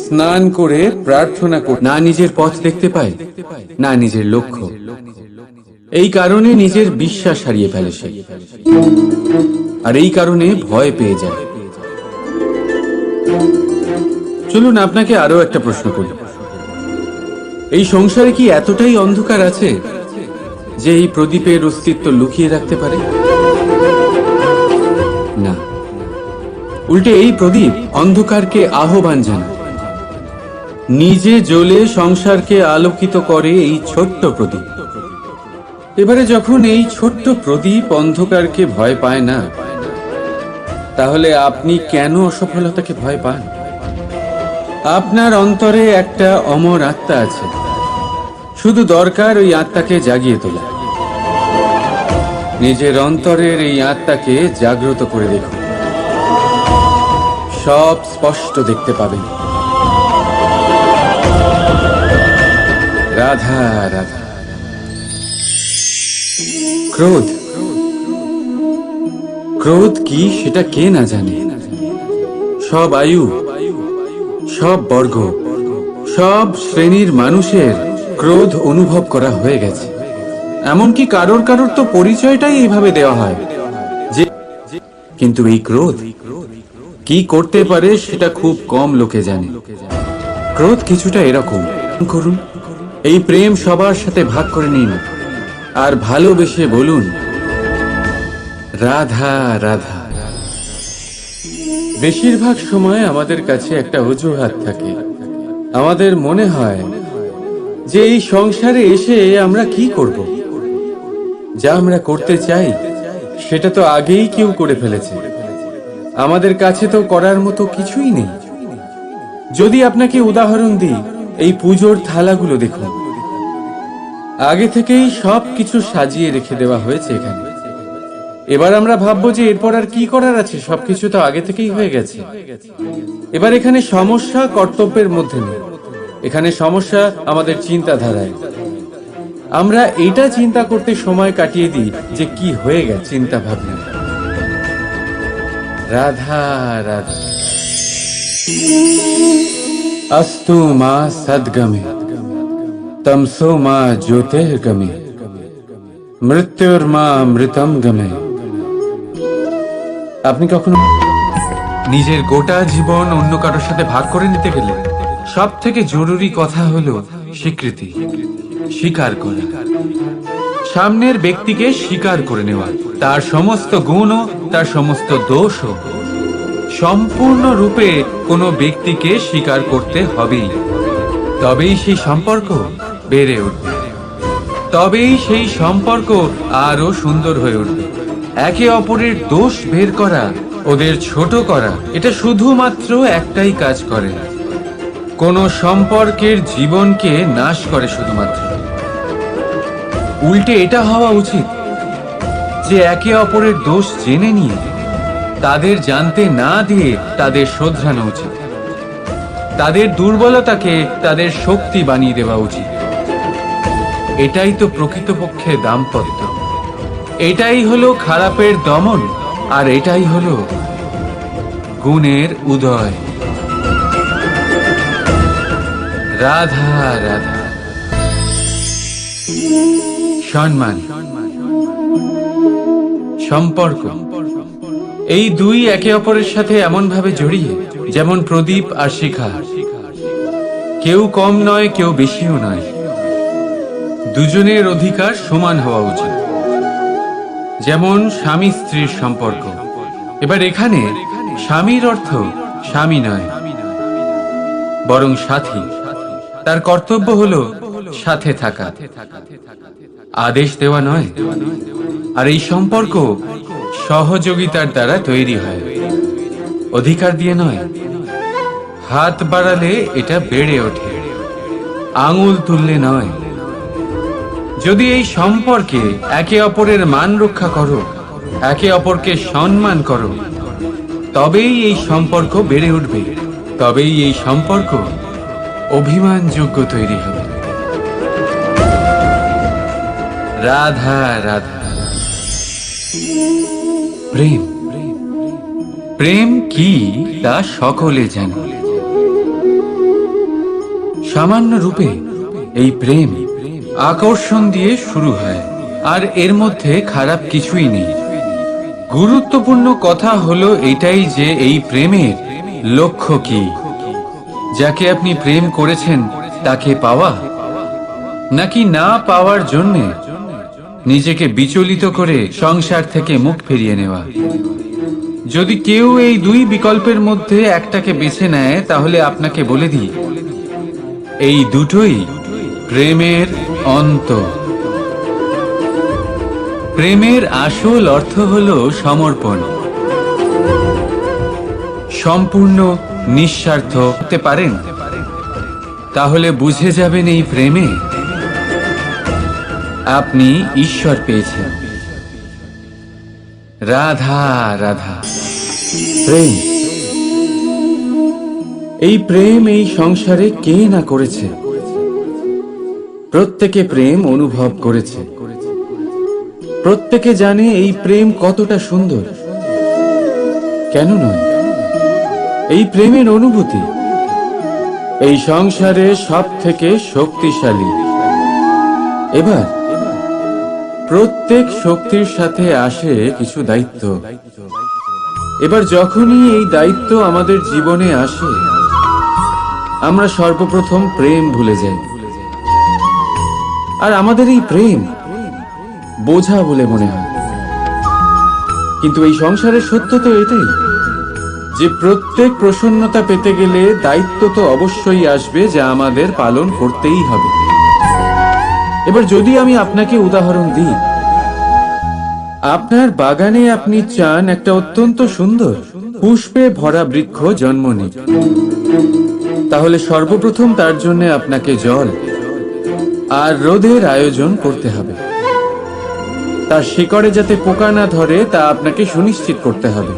স্নান করে প্রার্থনা করে না নিজের পথ দেখতে পায়, না নিজের লক্ষ্য। এই কারণে নিজের বিশ্বাস হারিয়ে ফেলে সে, আর এই কারণে ভয় পেয়ে যায়। চলুন আপনাকে আরো একটা প্রশ্ন করি, এই সংসারে কি এতটাই অন্ধকার আছে যে এই প্রদীপের অস্তিত্ব লুকিয়ে রাখতে পারে? না, উল্টে এই প্রদীপ অন্ধকারকে আহ্বান জানায়। নিজে জ্বলে সংসারকে আলোকিত করে এই ছোট্ট প্রদীপ। এবারে যখন এই ছোট্ট প্রদীপ অন্ধকারকে ভয় পায় না, তাহলে আপনি কেন অসফলতাকে ভয় পান? আপনার অন্তরে একটা অমর আত্মা আছে, শুধু দরকার ওই আত্মাকে জাগিয়ে তোলা। নিজের অন্তরের এই আত্মাকে জাগ্রত করে দেখুন, সব স্পষ্ট দেখতে পাবেন। রাধা রাধা। ক্রোধ, ক্রোধ কি সেটা কে না জানে? সব আয়ু, সব বর্গ, সব শ্রেণীর মানুষের ক্রোধ অনুভব করা হয়ে গেছে। এমনকি কারোর কারোর তো পরিচয়টাই এইভাবে দেওয়া হয় যে, কিন্তু এই ক্রোধ কি করতে পারে সেটা খুব কম লোকে জানে। ক্রোধ কিছুটা এরকম, করুন এই প্রেম সবার সাথে ভাগ করে নিন, আর ভালোবেসে বলুন রাধা রাধা। বেশিরভাগ সময় আমাদের কাছে একটা অজুহাত থাকে। আমাদের মনে হয় যে এই সংসারে এসে আমরা কি করব, যা আমরা করতে চাই সেটা তো আগেই কেউ করে ফেলেছে, আমাদের কাছে তো করার মতো কিছুই নেই। যদি আপনাকে উদাহরণ দিই, এই পুজোর থালাগুলো দেখুন, আগে থেকেই সব কিছু সাজিয়ে রেখে দেওয়া হয়েছে এখানে। এবার আমরা ভাববো যে এরপর আর কি করার আছে, সবকিছু তো আগে থেকেই হয়ে গেছে। এবার এখানে সমস্যা কর্তব্যের মধ্যে নেই, এখানে সমস্যা আমাদের চিন্তাধারায়। আমরা এটা চিন্তা করতে সময় কাটিয়ে দিই যে কি হয়ে গেছে চিন্তা ভাবনা। রাধা রাধা। अस्तु मा सद्गमे तमसो मा ज्योतिर्गमे মৃত্যুর্মা মৃতম গমে। আপনি কখনো নিজের গোটা জীবন অন্য কারোর সাথে ভাগ করে নিতে গেলে সব থেকে জরুরি কথা হলো স্বীকৃতি, স্বীকার করা। সামনের ব্যক্তিকে স্বীকার করে নেওয়া, তার সমস্ত গুণও তার সমস্ত দোষও। সম্পূর্ণরূপে কোনো ব্যক্তিকে স্বীকার করতে হবেই, তবেই সেই সম্পর্ক বেড়ে উঠবে, তবেই সেই সম্পর্ক আরো সুন্দর হয়ে উঠবে। একে অপরের দোষ বের করা, ওদের ছোট করা, এটা শুধুমাত্র একটাই কাজ করে, কোনো সম্পর্কের জীবনকে নাশ করে শুধুমাত্র। উল্টে এটা হওয়া উচিত যে একে অপরের দোষ জেনে নিয়ে তাদের জানতে না দিয়ে তাদের শোধরানো উচিত, তাদের দুর্বলতাকে তাদের শক্তি বানিয়ে দেওয়া উচিত। এটাই তো প্রকৃতপক্ষে দাম্পত্য। এটাই হলো খারাপের দমন, আর এটাই হলো গুণের উদয়। রাধা রাধা। সম্মান, সম্পর্ক, এই দুই একে অপরের সাথে এমন ভাবে জড়িয়ে যেমন প্রদীপ আর শিখা। কেউ কম নয়, কেউ বেশিও নয়। দুজনের অধিকার সমান হওয়া উচিত। যেমন স্বামী স্ত্রীর সম্পর্ক। এবার এখানে স্বামীর অর্থ স্বামী নয়, বরং সাথী। তার কর্তব্য হলো সাথে থাকা, আদেশ দেওয়া নয়। আর এই সম্পর্ক সহযোগিতার দ্বারা তৈরি হয়, অধিকার দিয়ে নয়। হাত বাড়ালে এটা বেড়ে ওঠে, আঙুল তুললে নয়। যদি এই সম্পর্কে একে অপরের মান রক্ষা করো, একে অপরকে সম্মান করো, তবেই এই সম্পর্ক বেড়ে উঠবে, তবেই এই সম্পর্ক অভিমানযোগ্য তৈরি হবে। রাধা রাধা। প্রেম, প্রেম কি তা সকলে জানে। সামান্য রূপে এই প্রেম আকর্ষণ দিয়ে শুরু হয়, আর এর মধ্যে খারাপ কিছুই নেই। গুরুত্বপূর্ণ কথা হলো এটাই যে এই প্রেমের লক্ষ্য কি। যাকে আপনি প্রেম করেছেন তাকে পাওয়া, নাকি না পাওয়ার জন্যে নিজেকে বিচলিত করে সংসার থেকে মুখ ফিরিয়ে নেওয়া। যদি কেউ এই দুই বিকল্পের মধ্যে একটাকে বেছে নেয়, তাহলে আপনাকে বলে দিই, এই দুটোই প্রেমের অন্ত। প্রেমের আসল অর্থ হলো সমর্পণ। সম্পূর্ণ নিঃস্বার্থ হতে পারেন, তাহলে বুঝে যাবেন এই প্রেমে আপনি ঈশ্বর পেয়েছেন। রাধা রাধা। প্রেম, এই প্রেম এই সংসারে কে না করেছে। প্রত্যেকে প্রেম অনুভব করেছে। প্রত্যেকে জানে এই প্রেম কতটা সুন্দর। কেন নয়? এই প্রেমের অনুভূতি এই সংসারে সব থেকে শক্তিশালী। এবার প্রত্যেক শক্তির সাথে আসে কিছু দায়িত্ব। এবার যখনই এই দায়িত্ব আমাদের জীবনে আসে, আমরা সর্বপ্রথম প্রেম ভুলে যাই। আর আমাদের এই প্রেম বোঝা বলে মনে হয়। কিন্তু এই সংসারের সত্য তো এটাই যে প্রত্যেক প্রসন্নতা পেতে গেলে দায়িত্ব তো অবশ্যই আসবে, যা আমাদের পালন করতেই হবে। এবার যদি আমি আপনাকে উদাহরণ দিই, আপনার বাগানে আপনি চান একটা অত্যন্ত সুন্দর পুষ্পে ভরা বৃক্ষ জন্ম নিক, তাহলে সর্বপ্রথম তার জন্য আপনাকে জল আর রোদের আয়োজন করতে হবে। তার শিকড়ে যাতে পোকা না ধরে তা আপনাকে সুনিশ্চিত করতে হবে।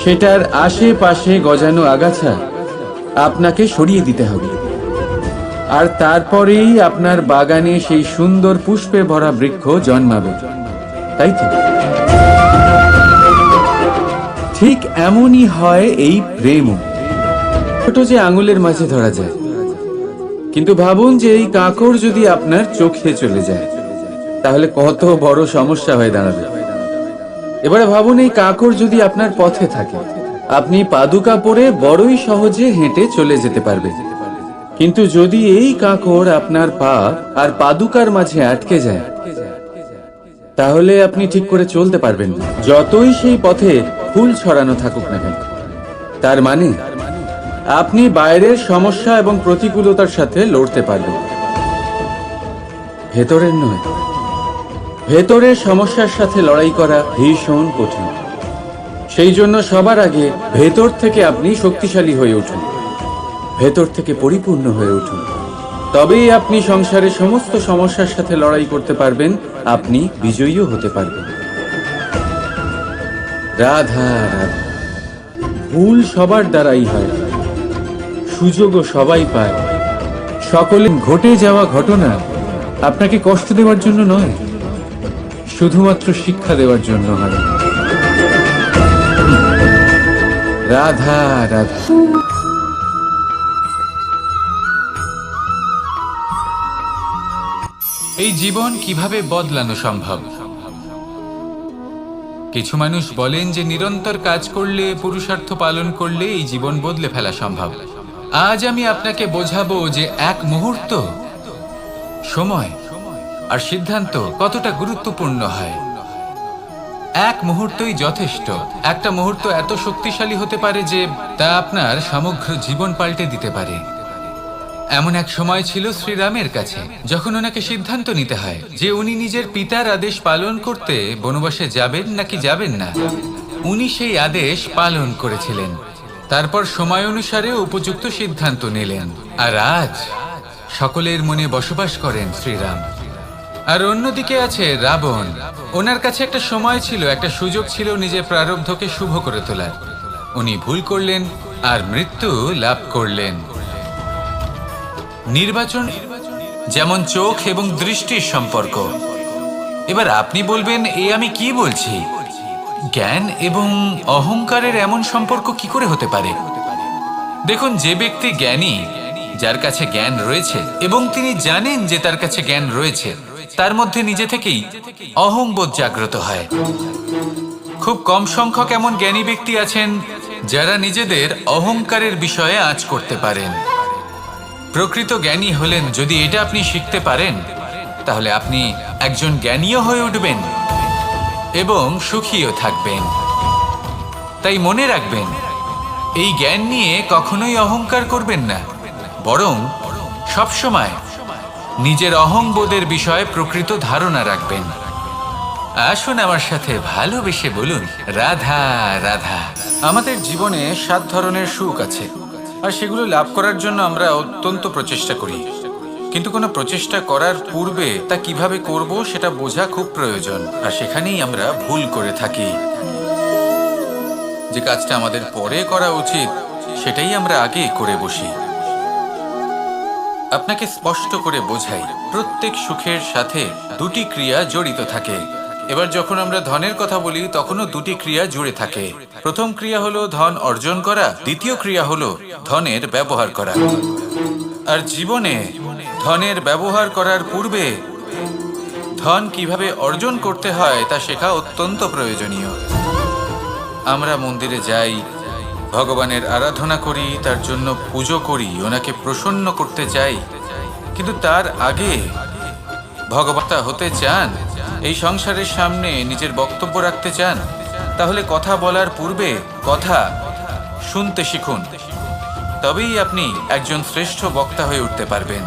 সেটার আশেপাশে গজানো আগাছা আপনাকে সরিয়ে দিতে হবে। আর তারপরেই আপনার বাগানে সেই সুন্দর পুষ্পে ভরা বৃক্ষ জন্মাবে, তাই তো? ঠিক এমনই হয় এই প্রেমও। ছোট যে আঙুলের মাঝে ধরা যায়, কিন্তু ভাবুন যে এই কাঁকড় যদি আপনার চোখে চলে যায়, তাহলে কত বড় সমস্যা হয়ে দাঁড়াবে। এবারে ভাবুন এই কাঁকড় যদি আপনার পথে থাকে, আপনি পাদুকা পরে বড়ই সহজে হেঁটে চলে যেতে পারবেন। কিন্তু যদি এই কাঁকড় আপনার পা আর পাদুকার মাঝে আটকে যায়, তাহলে আপনি ঠিক করে চলতে পারবেন না, যতই সেই পথে ফুল ছড়ানো থাকুক না কেন। তার মানে আপনি বাইরের সমস্যা এবং প্রতিকূলতার সাথে লড়তে পারবেন, ভেতরের নয়। ভেতরের সমস্যার সাথে লড়াই করা ভীষণ কঠিন। সেই জন্য সবার আগে ভেতর থেকে আপনি শক্তিশালী হয়ে উঠুন, ভেতর থেকে পরিপূর্ণ হয়ে উঠুন। তবেই আপনি সংসারের সমস্ত সমস্যার সাথে লড়াই করতে পারবেন, আপনি বিজয়ীও হতে পারবেন। রাধা রাধা। ভুল সবার দ্বারাই হয়, সুযোগও সবাই পায়। সকলে ঘটে যাওয়া ঘটনা আপনাকে কষ্ট দেওয়ার জন্য নয়, শুধুমাত্র শিক্ষা দেওয়ার জন্য হয়। রাধা রাধা। এই জীবন কিভাবে বদলানো সম্ভব? কিছু মানুষ বলেন যে নিরন্তর কাজ করলে, পুরুষার্থ পালন করলে এই জীবন বদলে ফেলা সম্ভব। আজ আমি আপনাকে বোঝাবো যে এক মুহূর্ত, সময় আর সিদ্ধান্ত কতটা গুরুত্বপূর্ণ হয়। এক মুহূর্তই যথেষ্ট। একটা মুহূর্ত এত শক্তিশালী হতে পারে যে তা আপনার সমগ্র জীবন পাল্টে দিতে পারে। এমন এক সময় ছিল শ্রীরামের কাছে, যখন ওনাকে সিদ্ধান্ত নিতে হয় যে উনি নিজের পিতার আদেশ পালন করতে বনবাসে যাবেন নাকি যাবেন না। উনি সেই আদেশ পালন করেছিলেন, তারপর সময় অনুসারে উপযুক্ত সিদ্ধান্ত নিলেন। আর আজ সকলের মনে বসবাস করেন শ্রীরাম। আর অন্যদিকে আছে রাবণ। ওনার কাছে একটা সময় ছিল, একটা সুযোগ ছিল নিজের প্রারব্ধকে শুভ করে তোলার। উনি ভুল করলেন আর মৃত্যু লাভ করলেন। নির্বাচন যেমন চোখ এবং দৃষ্টির সম্পর্ক। এবার আপনি বলবেন, আমি কি বলছি? জ্ঞান এবং অহংকারের এমন সম্পর্ক কি করে হতে পারে? দেখুন, যে ব্যক্তি জ্ঞানী, যার কাছে জ্ঞান রয়েছে এবং তিনি জানেন যে তার কাছে জ্ঞান রয়েছে, তার মধ্যে নিজে থেকেই অহংবোধ জাগ্রত হয়। খুব কম সংখ্যক এমন জ্ঞানী ব্যক্তি আছেন যারা নিজেদের অহংকারের বিষয়ে আঁচ করতে পারেন। প্রকৃত জ্ঞানী হলেন, যদি এটা আপনি শিখতে পারেন, তাহলে আপনি একজন জ্ঞানীও হয়ে উঠবেন এবং সুখীও থাকবেন। তাই মনে রাখবেন, এই জ্ঞান নিয়ে কখনোই অহংকার করবেন না, বরং সবসময় নিজের অহংবোধের বিষয়ে প্রকৃত ধারণা রাখবেন। আসুন আমার সাথে ভালোবেসে বলুন, রাধা রাধা। আমাদের জীবনে 7 ধরনের সুখ আছে, আর সেগুলো লাভ করার জন্য আমরা অত্যন্ত প্রচেষ্টা করি। কিন্তু কোনো প্রচেষ্টা করার পূর্বে তা কিভাবে করব সেটা বোঝা খুব প্রয়োজন। আর সেখানেই আমরা ভুল করে থাকি। যে কাজটা আমাদের পরে করা উচিত, সেটাই আমরা আগে করে বসি। আপনাকে স্পষ্ট করে বোঝাই, প্রত্যেক সুখের সাথে 2টি ক্রিয়া জড়িত থাকে। এবার যখন আমরা ধনের কথা বলি, তখনও 2টি ক্রিয়া জুড়ে থাকে। প্রথম ক্রিয়া হলো ধন অর্জন করা, দ্বিতীয় ক্রিয়া হলো ধনের ব্যবহার করা। আর জীবনে ধনের ব্যবহার করার পূর্বে ধন কিভাবে অর্জন করতে হয় তা শেখা অত্যন্ত প্রয়োজনীয়। আমরা মন্দিরে যাই, ভগবানের আরাধনা করি, তার জন্য পুজো করি, ওনাকে প্রসন্ন করতে চাই। কিন্তু তার আগে ভগবতা হতে চান, এই সংসারের সামনে নিজের বক্তব্য রাখতে চান, তাহলে কথা বলার পূর্বে কথা শুনতে শিখুন। তবেই আপনি একজন শ্রেষ্ঠ বক্তা হয়ে উঠতে পারবেন।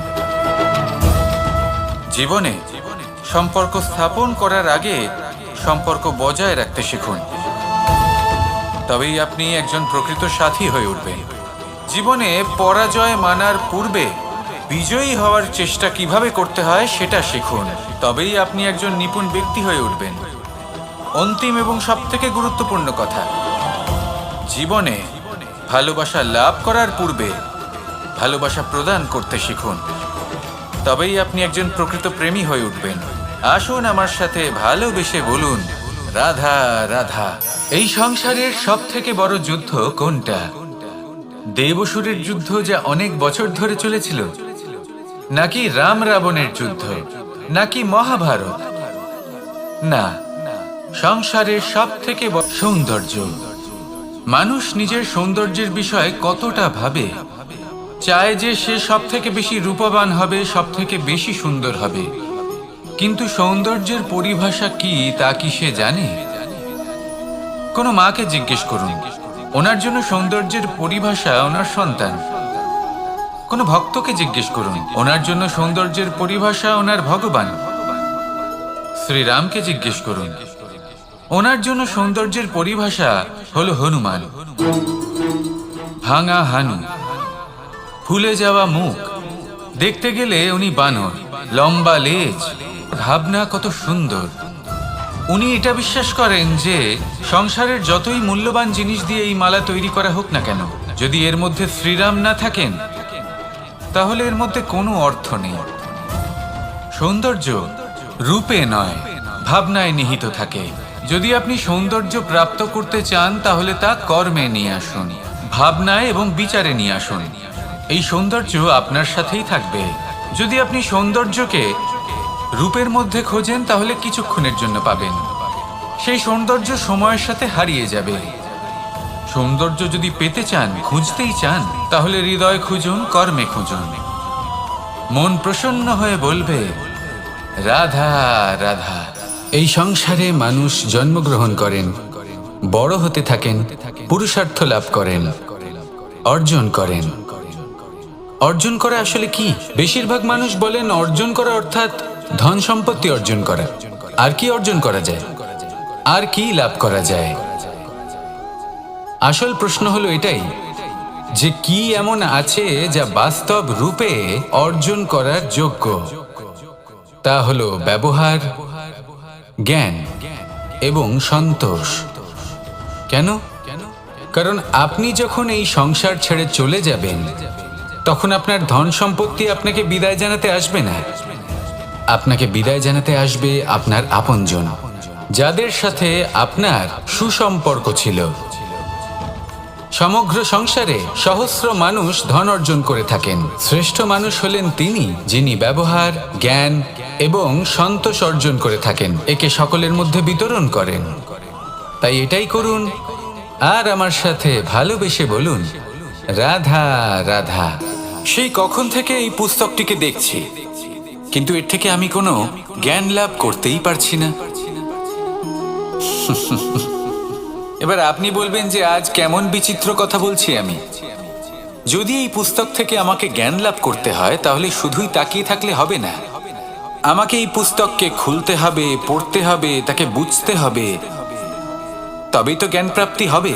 জীবনে সম্পর্ক স্থাপন করার আগে সম্পর্ক বজায় রাখতে শিখুন। তবেই আপনি একজন প্রকৃত সাথী হয়ে উঠবেন। জীবনে পরাজয় মানার পূর্বে বিজয়ী হওয়ার চেষ্টা কিভাবে করতে হয় সেটা শিখুন। তবেই আপনি একজন নিপুণ ব্যক্তি হয়ে উঠবেন। অন্তিম এবং সবথেকে গুরুত্বপূর্ণ কথা, জীবনে ভালোবাসা লাভ করার পূর্বে ভালোবাসা প্রদান করতে শিখুন। তবেই আপনি একজন প্রকৃত প্রেমী হয়ে উঠবেন। আসুন আমার সাথে ভালোবেসে বলুন, রাধা রাধা। এই সংসারের সবথেকে বড় যুদ্ধ কোনটা? দেব-অসুরের যুদ্ধ, যা অনেক বছর ধরে চলেছিল, নাকি রাম রাবণের যুদ্ধ, নাকি মহাভারত? না, সংসারের সবথেকে বড় সৌন্দর্য। মানুষ নিজের সৌন্দর্যের বিষয়ে কতটা ভাবে, চায় যে সে সবথেকে বেশি রূপবান হবে, সবথেকে বেশি সুন্দর হবে। কিন্তু সৌন্দর্যের পরিভাষা কি তা কি সে জানে? কোনো মাকে জিজ্ঞেস করুন, ওনার জন্য সৌন্দর্যের পরিভাষা ওনার সন্তান। কোনো ভক্তকে জিজ্ঞেস করুন, ওনার জন্য সৌন্দর্যের পরিভাষা ওনার ভগবান। শ্রীরামকে জিজ্ঞেস করুন, ওনার জন্য সৌন্দর্যের পরিভাষা হলো হনুমান। ভাঙা হানু, ফুলে যাওয়া মুখ, দেখতে গেলে উনি বানর, লম্বা লেজ, ভাবনা কত সুন্দর। উনি এটা বিশ্বাস করেন যে সংসারের যতই মূল্যবান জিনিস দিয়ে এই মালা তৈরি করা হোক না কেন, যদি এর মধ্যে শ্রীরাম না থাকেন, তাহলে এর মধ্যে কোনো অর্থ নেই। সৌন্দর্য রূপে নয়, ভাবনায় নিহিত থাকে। যদি আপনি সৌন্দর্য প্রাপ্ত করতে চান তাহলে তা কর্মে নিয়ে আসুন, ভাবনায় এবং বিচারে নিয়ে আসুন। এই সৌন্দর্য আপনার সাথেই থাকবে। যদি আপনি সৌন্দর্যকে রূপের মধ্যে খোঁজেন তাহলে কিছুক্ষণের জন্য পাবেন, সেই সৌন্দর্য সময়ের সাথে হারিয়ে যাবে। সৌন্দর্য যদি পেতে চান, খুঁজতেই চান, তাহলে হৃদয় খুঁজুন, কর্মে খুঁজুন। মন প্রসন্ন হয়ে বলবে রাধা রাধা। এই সংসারে মানুষ জন্মগ্রহণ করেন, বড় হতে থাকেন, পুরুষার্থ লাভ করেন, অর্জন করেন। অর্জন করা আসলে কি? বেশিরভাগ মানুষ বলেন অর্জন করা অর্থাৎ ধন সম্পত্তি অর্জন করা। আর কি অর্জন করা যায়? আর কি লাভ করা যায়? আসল প্রশ্ন হলো এটাই যে কি এমন আছে যা বাস্তব রূপে অর্জন করার যোগ্য। তা হলো ব্যবহার, জ্ঞান এবং সন্তোষ। কেন? কারণ আপনি যখন এই সংসার ছেড়ে চলে যাবেন তখন আপনার ধন সম্পত্তি আপনাকে বিদায় জানাতে আসবে না। আপনাকে বিদায় জানাতে আসবে আপনার আপনজন, যাদের সাথে আপনার সুসম্পর্ক ছিল। সমগ্র সংসারে সহস্র মানুষ ধন অর্জন করে থাকেন। শ্রেষ্ঠ মানুষ হলেন তিনি যিনি ব্যবহার, জ্ঞান এবং সন্তোষ অর্জন করে থাকেন, একে সকলের মধ্যে বিতরণ করেন। তাই এটাই করুন আর আমার সাথে ভালোবেসে বলুন রাধা রাধা। সেই কখন থেকে এই পুস্তকটিকে দেখছি, কিন্তু এর থেকে আমি কোনো জ্ঞান লাভ করতেই পারছি না। এবার আপনি বলবেন যে আজ কেমন বিচিত্র কথা বলছি আমি। যদি এই পুস্তক থেকে আমাকে জ্ঞান লাভ করতে হয় তাহলে শুধুই তাকিয়ে থাকলে হবে না। আমাকে এই পুস্তককে খুলতে হবে, পড়তে হবে, তাকে বুঝতে হবে, তবেই তো জ্ঞান প্রাপ্তি হবে।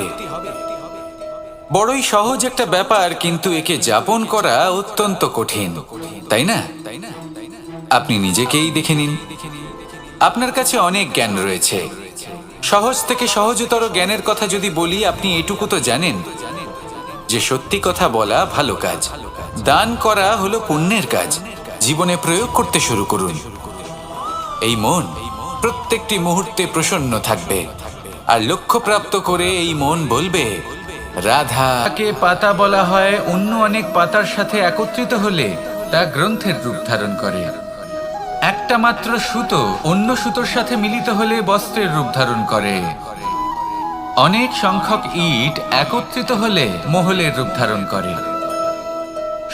বড়ই সহজ একটা ব্যাপার, কিন্তু একে যাপন করা অত্যন্ত কঠিন, তাই না? আপনি নিজেকেই দেখে নিন। আপনার কাছে অনেক জ্ঞান রয়েছে। সহজ থেকে সহজতর জ্ঞানের কথা যদি বলি, আপনি এটুকু তো জানেন যে সত্যি কথা বলা ভালো কাজ, দান করা হলো পুণ্যের কাজ। জীবনে প্রয়োগ করতে শুরু করুন। এই মন প্রত্যেকটি মুহূর্তে প্রসন্ন থাকবে, আর লক্ষ্যপ্রাপ্ত করে এই মন বলবে রাধা। কে পাতা বলা হয় অন্য অনেক পাতার সাথে একত্রিত হলে তা গ্রন্থের রূপ ধারণ করে। একটা মাত্র সুতো অন্য সুতোর সাথে মিলিত হলে বস্ত্রের রূপ ধারণ করে। অনেক সংখ্যক ইট একত্রিত হলে মহলের রূপ ধারণ করে।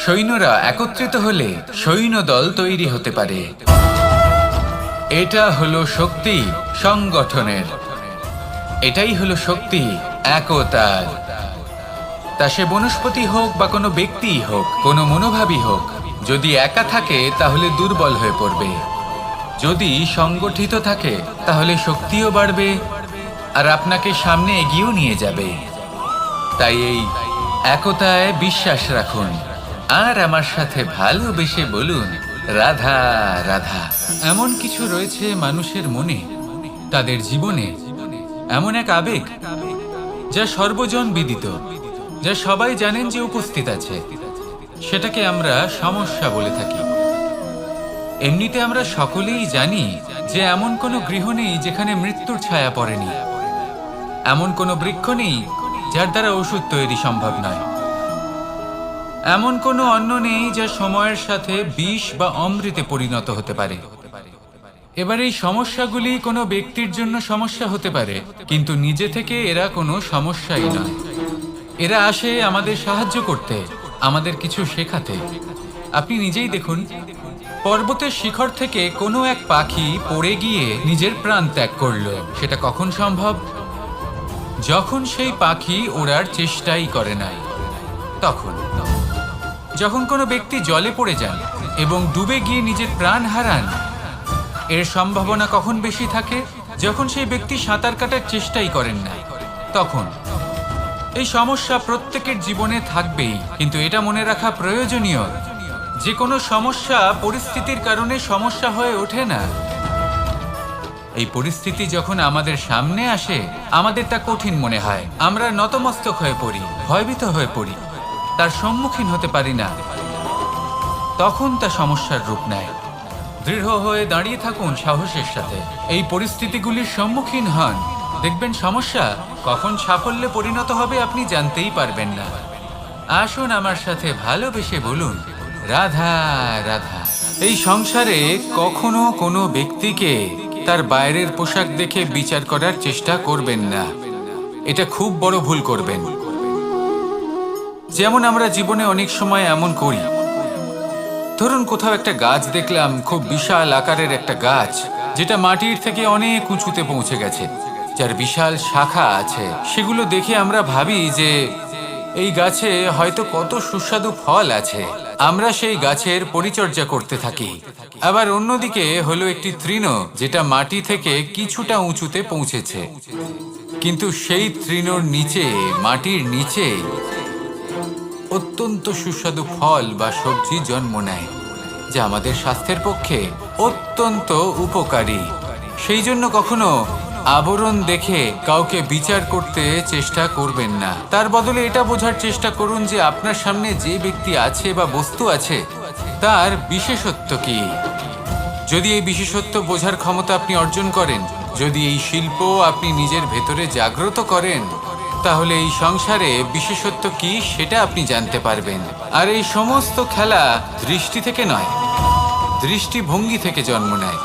সৈন্যরা একত্রিত হলে সৈন্যদল তৈরি হতে পারে। এটা হলো শক্তি সংগঠনের, এটাই হলো শক্তি একতার। তা সে বনস্পতি হোক বা কোনো ব্যক্তি হোক, কোনো মনোভাবই হোক, যদি একা থাকে তাহলে দুর্বল হয়ে পড়বে। যদি সংগঠিত থাকে তাহলে শক্তিও বাড়বে আর আপনাকে সামনে এগিয়েও নিয়ে যাবে। তাই এই একতায় বিশ্বাস রাখুন আর আমার সাথে ভালোবেসে বলুন রাধা রাধা। এমন কিছু রয়েছে মানুষের মনে, তাদের জীবনে এমন এক আবেগ যা সর্বজন বিদিত, যা সবাই জানেন যে উপস্থিত আছে। সেটাকে আমরা সমস্যা বলে থাকি। এমনিতে আমরা সকলেই জানি যে এমন কোনো গৃহ নেই যেখানে মৃত্যুর ছায়া পড়েনি, এমন কোনো বৃক্ষ নেই যার দ্বারা ওষুধ তৈরি সম্ভব নয়, এমন কোনো অন্ন নেই যা সময়ের সাথে বিষ বা অমৃতে পরিণত হতে পারে। এবার এই সমস্যাগুলি কোনো ব্যক্তির জন্য সমস্যা হতে পারে, কিন্তু নিজে থেকে এরা কোনো সমস্যাই নয়। এরা আসে আমাদের সাহায্য করতে, আমাদের কিছু শেখাতে। আপনি নিজেই দেখুন, পর্বতের শিখর থেকে কোনো এক পাখি পড়ে গিয়ে নিজের প্রাণ ত্যাগ করলো। সেটা কখন সম্ভব? যখন সেই পাখি ওড়ার চেষ্টাই করে নাই। তখন যখন কোনো ব্যক্তি জলে পড়ে যান এবং ডুবে গিয়ে নিজের প্রাণ হারান, এর সম্ভাবনা কখন বেশি থাকে? যখন সেই ব্যক্তি সাঁতার কাটার চেষ্টাই করেন না। তখন এই সমস্যা প্রত্যেকের জীবনে থাকবেই, কিন্তু এটা মনে রাখা প্রয়োজনীয় যে কোনো সমস্যা পরিস্থিতির কারণে সমস্যা হয়ে ওঠে না। এই পরিস্থিতি যখন আমাদের সামনে আসে, আমাদের তা কঠিন মনে হয়। আমরা নতমস্তক হয়ে পড়ি, ভয়ভীত হয়ে পড়ি, তার সম্মুখীন হতে পারি না। তখন তা সমস্যার রূপ নেয়। দৃঢ় হয়ে দাঁড়িয়ে থাকুন সাহসের সাথে। এই পরিস্থিতিগুলির সম্মুখীন হন, দেখবেন সমস্যা কখন সাফল্যে পরিণত হবে আপনি জানতেই পারবেন না। আসুন আমার সাথে ভালোবেসে বলুন, রাধা রাধা। এই সংসারে কখনো কোনো ব্যক্তিকে তার বাইরের পোশাক দেখে বিচার করার চেষ্টা করবেন না, এটা খুব বড় ভুল করবেন। যেমন আমরা জীবনে অনেক সময় এমন করি, ধরুন কোথাও একটা গাছ দেখলাম, খুব বিশাল আকারের একটা গাছ, যেটা মাটির থেকে অনেক উঁচুতে পৌঁছে গেছে, যার বিশাল শাখা আছে। সেগুলো দেখে আমরা ভাবি যে এই গাছে হয়তো কত সুস্বাদু ফল আছে, আমরা সেই গাছের পরিচর্যা করতে থাকি। আবার অন্যদিকে হলো একটি তৃণ, যেটা মাটি থেকে কিছুটা উঁচুতে পৌঁছেছে, কিন্তু সেই তৃণর নিচে, মাটির নিচে অত্যন্ত সুস্বাদু ফল বা সবজি জন্ম নেয়, যা আমাদের স্বাস্থ্যের পক্ষে অত্যন্ত উপকারী। সেই জন্য কখনো আবরণ দেখে কাউকে বিচার করতে চেষ্টা করবেন না। তার বদলে এটা বোঝার চেষ্টা করুন যে আপনার সামনে যে ব্যক্তি আছে বা বস্তু আছে তার বিশেষত্ব কি। যদি এই বিশেষত্ব বোঝার ক্ষমতা আপনি অর্জন করেন, যদি এই শিল্প আপনি নিজের ভেতরে জাগ্রত করেন, তাহলে এই সংসারে বিশেষত্ব কি সেটা আপনি জানতে পারবেন। আর এই সমস্ত খেলা দৃষ্টি থেকে নয়, দৃষ্টিভঙ্গি থেকে জন্ম নেয়।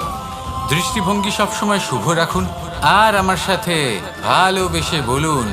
দৃষ্টিভঙ্গি সবসময় শুভ রাখুন আর আমার সাথে ভালোবেসে বলুন,